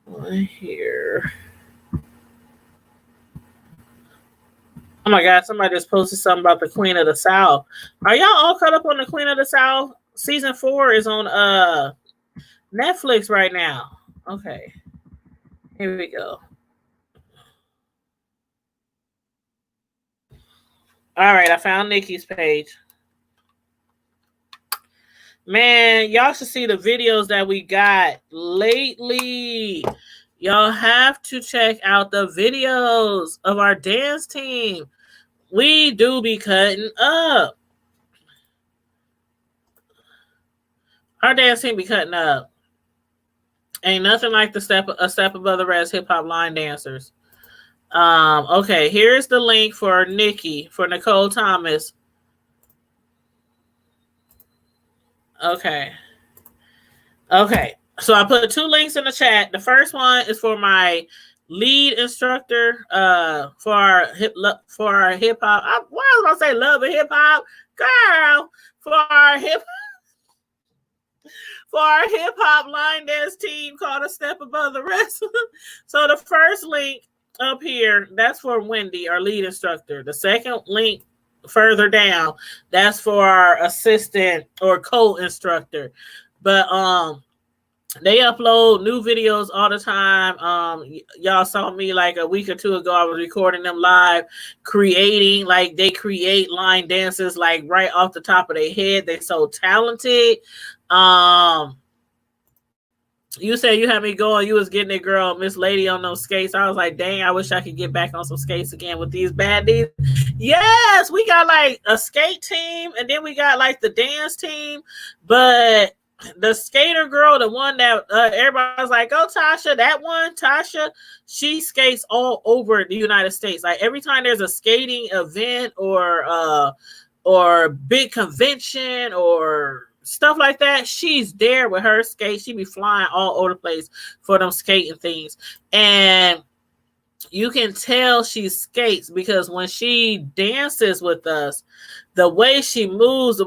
right here. Oh my God, somebody just posted something about the Queen of the South. Are y'all all caught up on the Queen of the South? Season 4 is on Netflix right now. Okay. Here we go. All right, I found Nikki's page. Man, y'all should see the videos that we got lately. Y'all have to check out the videos of our dance team. We do be cutting up. Our dance team be cutting up. Ain't nothing like A Step Above the Rest hip hop line dancers. Okay, here's the link for Nikki, for Nicole Thomas. Okay. So I put 2 links in the chat. The first one is for my lead instructor for our hip hop. Why was I say love and hip hop, girl? For our hip hop line dance team called A Step Above the Rest. So the first link up here, that's for Wendy, our lead instructor. The second link further down, that's for our assistant or co-instructor. But they upload new videos all the time. Y'all saw me like a week or two ago. I was recording them live, creating, like they create line dances like right off the top of their head. They're so talented. You said you had me going. You was getting it, girl, Miss Lady on those skates. I was like, dang, I wish I could get back on some skates again with these baddies. Yes, we got like a skate team, and then we got like the dance team. But the skater girl, the one that everybody's like, oh, Tasha, that one, Tasha, she skates all over the United States. Like every time there's a skating event or big convention or stuff like that, she's there with her skate. She be flying all over the place for them skating things. And you can tell she skates because when she dances with us, the way she moves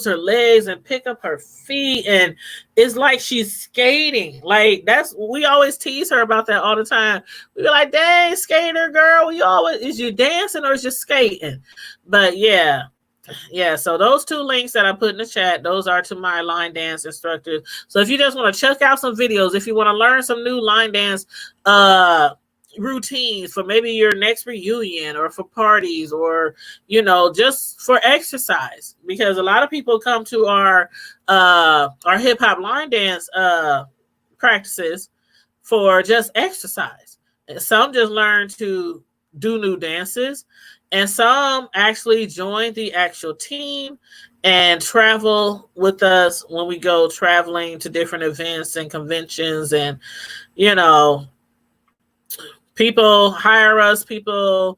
her legs and pick up her feet, and it's like she's skating. Like we always tease her about that all the time. We be like, dang, skater girl, is you dancing or is you skating? But yeah, so those two links that I put in the chat, those are to my line dance instructors. So if you just want to check out some videos, if you want to learn some new line dance routines for maybe your next reunion or for parties or, just for exercise, because a lot of people come to our hip hop line dance practices for just exercise. And some just learn to do new dances, and some actually join the actual team and travel with us when we go traveling to different events and conventions. And, people hire us, we done,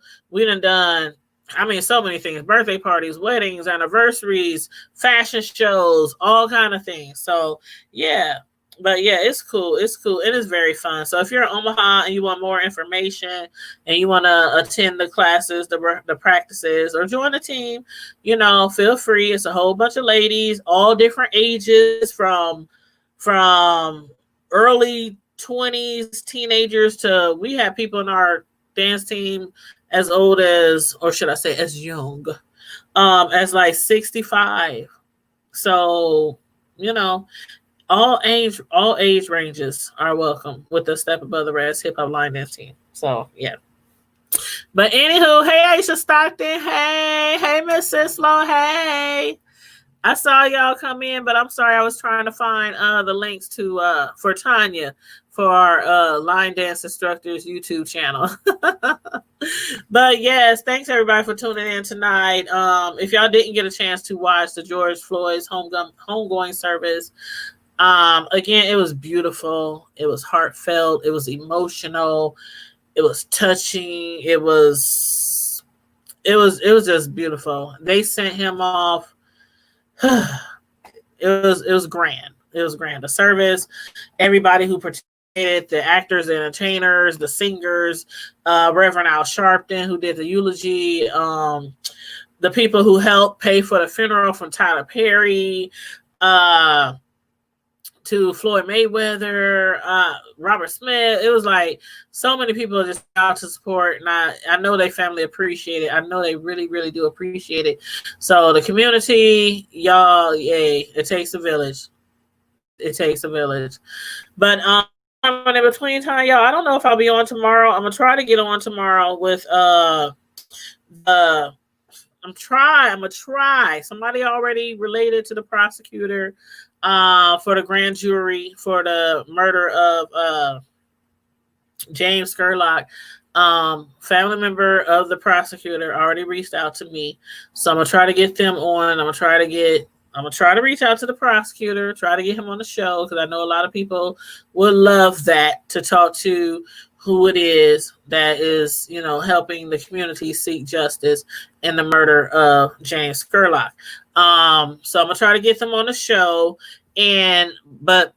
so many things, birthday parties, weddings, anniversaries, fashion shows, all kind of things. So, yeah. But yeah, it's cool. It's cool. It is very fun. So if you're in Omaha and you want more information and you want to attend the classes, the practices, or join the team, feel free. It's a whole bunch of ladies, all different ages, from early 20s, teenagers to, we have people in our dance team as old as, or should I say as young, as like 65. So, all age ranges are welcome with the Step Above the Rest hip hop line dance team. So yeah. But anywho, hey Aisha Stockton, hey Miss Sislo, hey. I saw y'all come in, but I'm sorry, I was trying to find the links to for Tanya for our line dance instructors YouTube channel. But yes, thanks everybody for tuning in tonight. If y'all didn't get a chance to watch the George Floyd's homegoing service, again, it was beautiful. It was heartfelt. It was emotional. It was touching. It was just beautiful. They sent him off. It was grand. It was grand. The service, everybody who participated, the actors, the entertainers, the singers, Reverend Al Sharpton, who did the eulogy, the people who helped pay for the funeral from Tyler Perry, to Floyd Mayweather, Robert Smith. It was like so many people just out to support, and I know they family appreciate it. I know they really, really do appreciate it. So the community, y'all, yay, it takes a village. It takes a village. But in between time, y'all, I don't know if I'll be on tomorrow. I'm gonna try to get on tomorrow with I'm gonna try. Somebody already related to the prosecutor for the grand jury for the murder of James Scurlock. Family member of the prosecutor already reached out to me, so I'm gonna try to get them on. I'm gonna try to reach out to the prosecutor, try to get him on the show, because I know a lot of people would love that, to talk to who it is that is, helping the community seek justice in the murder of James Scurlock. So I'm gonna try to get them on the show, but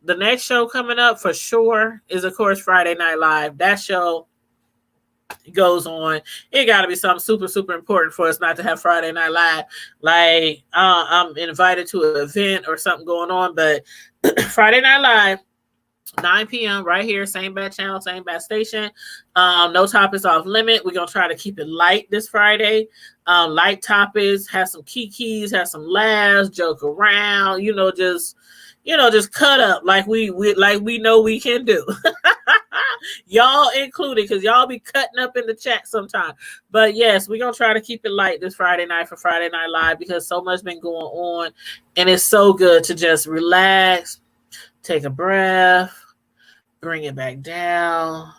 the next show coming up for sure is, of course, Friday Night Live. That show goes on. It got to be something super, super important for us not to have Friday Night Live. Like, I'm invited to an event or something going on, but Friday Night Live, 9 p.m. right here, same bad channel, same bad station. No topics off limit. We're gonna try to keep it light this Friday. Light topics, have some kikis, have some laughs, joke around, just cut up like we know we can do. Y'all included, because y'all be cutting up in the chat sometime. But yes, we're gonna try to keep it light this Friday night for Friday Night Live, because so much been going on, and it's so good to just relax, take a breath, bring it back down,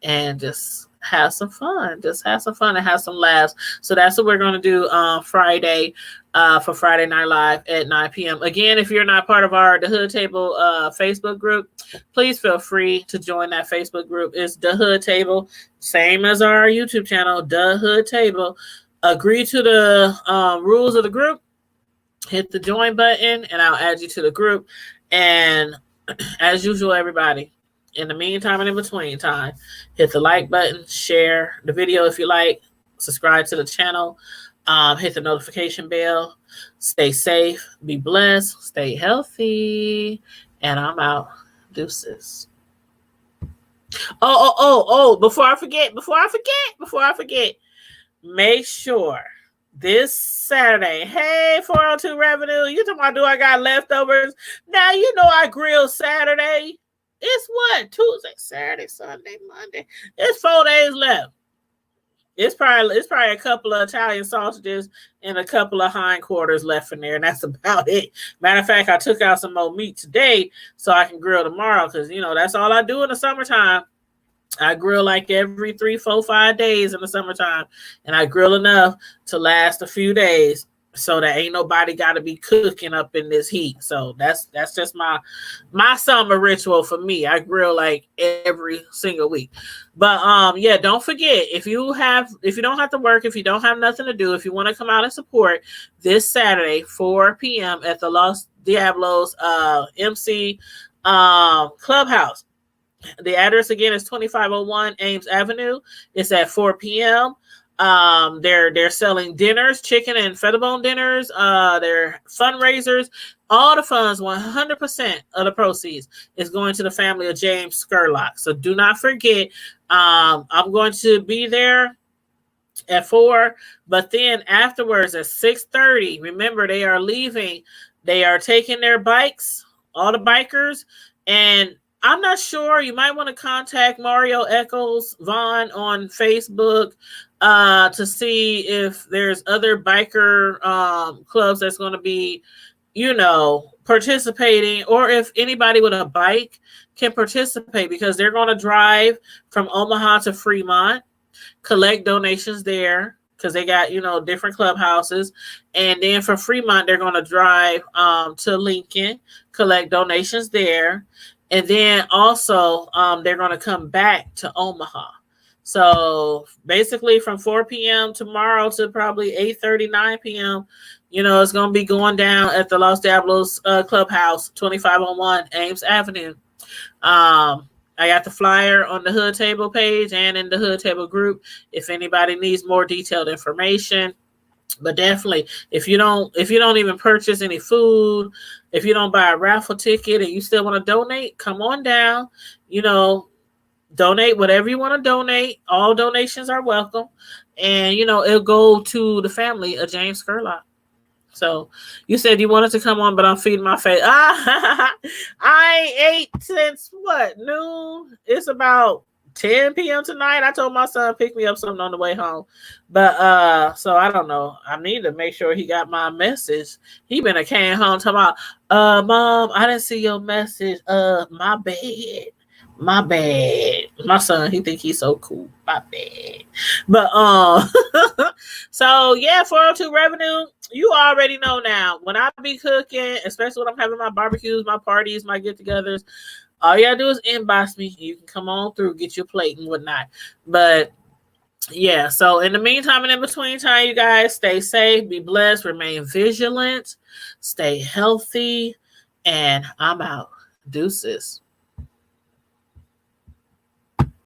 and just have some fun. Just have some fun and have some laughs. So that's what we're going to do Friday for Friday Night Live at 9 p.m. Again, if you're not part of The Hood Table Facebook group, please feel free to join that Facebook group. It's The Hood Table, same as our YouTube channel, The Hood Table. Agree to the rules of the group. Hit the join button, and I'll add you to the group. And as usual, everybody, in the meantime and in between time, hit the like button, share the video if you like, subscribe to the channel, hit the notification bell, stay safe, be blessed, stay healthy, and I'm out. Deuces. Before I forget, make sure this Saturday, hey, 402 Revenue, you talking about do I got leftovers? Now, I grill Saturday. It's what? Tuesday, Saturday, Sunday, Monday. It's 4 days left. It's probably a couple of Italian sausages and a couple of hindquarters left in there, and that's about it. Matter of fact, I took out some more meat today so I can grill tomorrow, because that's all I do in the summertime. I grill like every 3, 4, 5 days in the summertime, and I grill enough to last a few days, so that ain't nobody got to be cooking up in this heat. So that's just my summer ritual for me. I grill like every single week. But yeah, don't forget, if you don't have to work, if you don't have nothing to do, if you want to come out and support this Saturday, 4 p.m. at the Los Diablos MC Clubhouse. The address again is 2501 Ames Avenue. It's at 4 p.m. They're selling dinners, chicken and feather bone dinners. They're fundraisers. All the funds, 100% of the proceeds is going to the family of James Scurlock. So do not forget. I'm going to be there at 4, but then afterwards at 6:30. Remember, they are leaving. They are taking their bikes, all the bikers, and I'm not sure. You might want to contact Mario Eccles Vaughn on Facebook to see if there's other biker clubs that's going to be, participating, or if anybody with a bike can participate, because they're going to drive from Omaha to Fremont, collect donations there, because they got, different clubhouses. And then from Fremont, they're going to drive to Lincoln, collect donations there. And then also, they're going to come back to Omaha. So basically from 4 p.m. tomorrow to probably 8:30, 9 p.m., it's going to be going down at the Los Diablos Clubhouse, 2501 Ames Avenue. I got the flyer on the Hood Table page and in the Hood Table group if anybody needs more detailed information. But definitely, if you don't even purchase any food, if you don't buy a raffle ticket and you still want to donate, come on down. Donate whatever you want to donate. All donations are welcome, and it'll go to the family of James Scurlock. So you said you wanted to come on, but I'm feeding my face. I ain't ate since noon? It's about 10 p.m. tonight. I told my son pick me up something on the way home. But so I don't know. I need to make sure he got my message. He been came home talking about, Mom, I didn't see your message. My bad. My bad. My son, he think he's so cool. My bad. But so yeah, 402 Revenue. You already know now. When I be cooking, especially when I'm having my barbecues, my parties, my get-togethers, all you gotta do is inbox me. You can come on through, get your plate and whatnot. But yeah, so in the meantime and in between time, you guys stay safe, be blessed, remain vigilant, stay healthy, and I'm out. Deuces.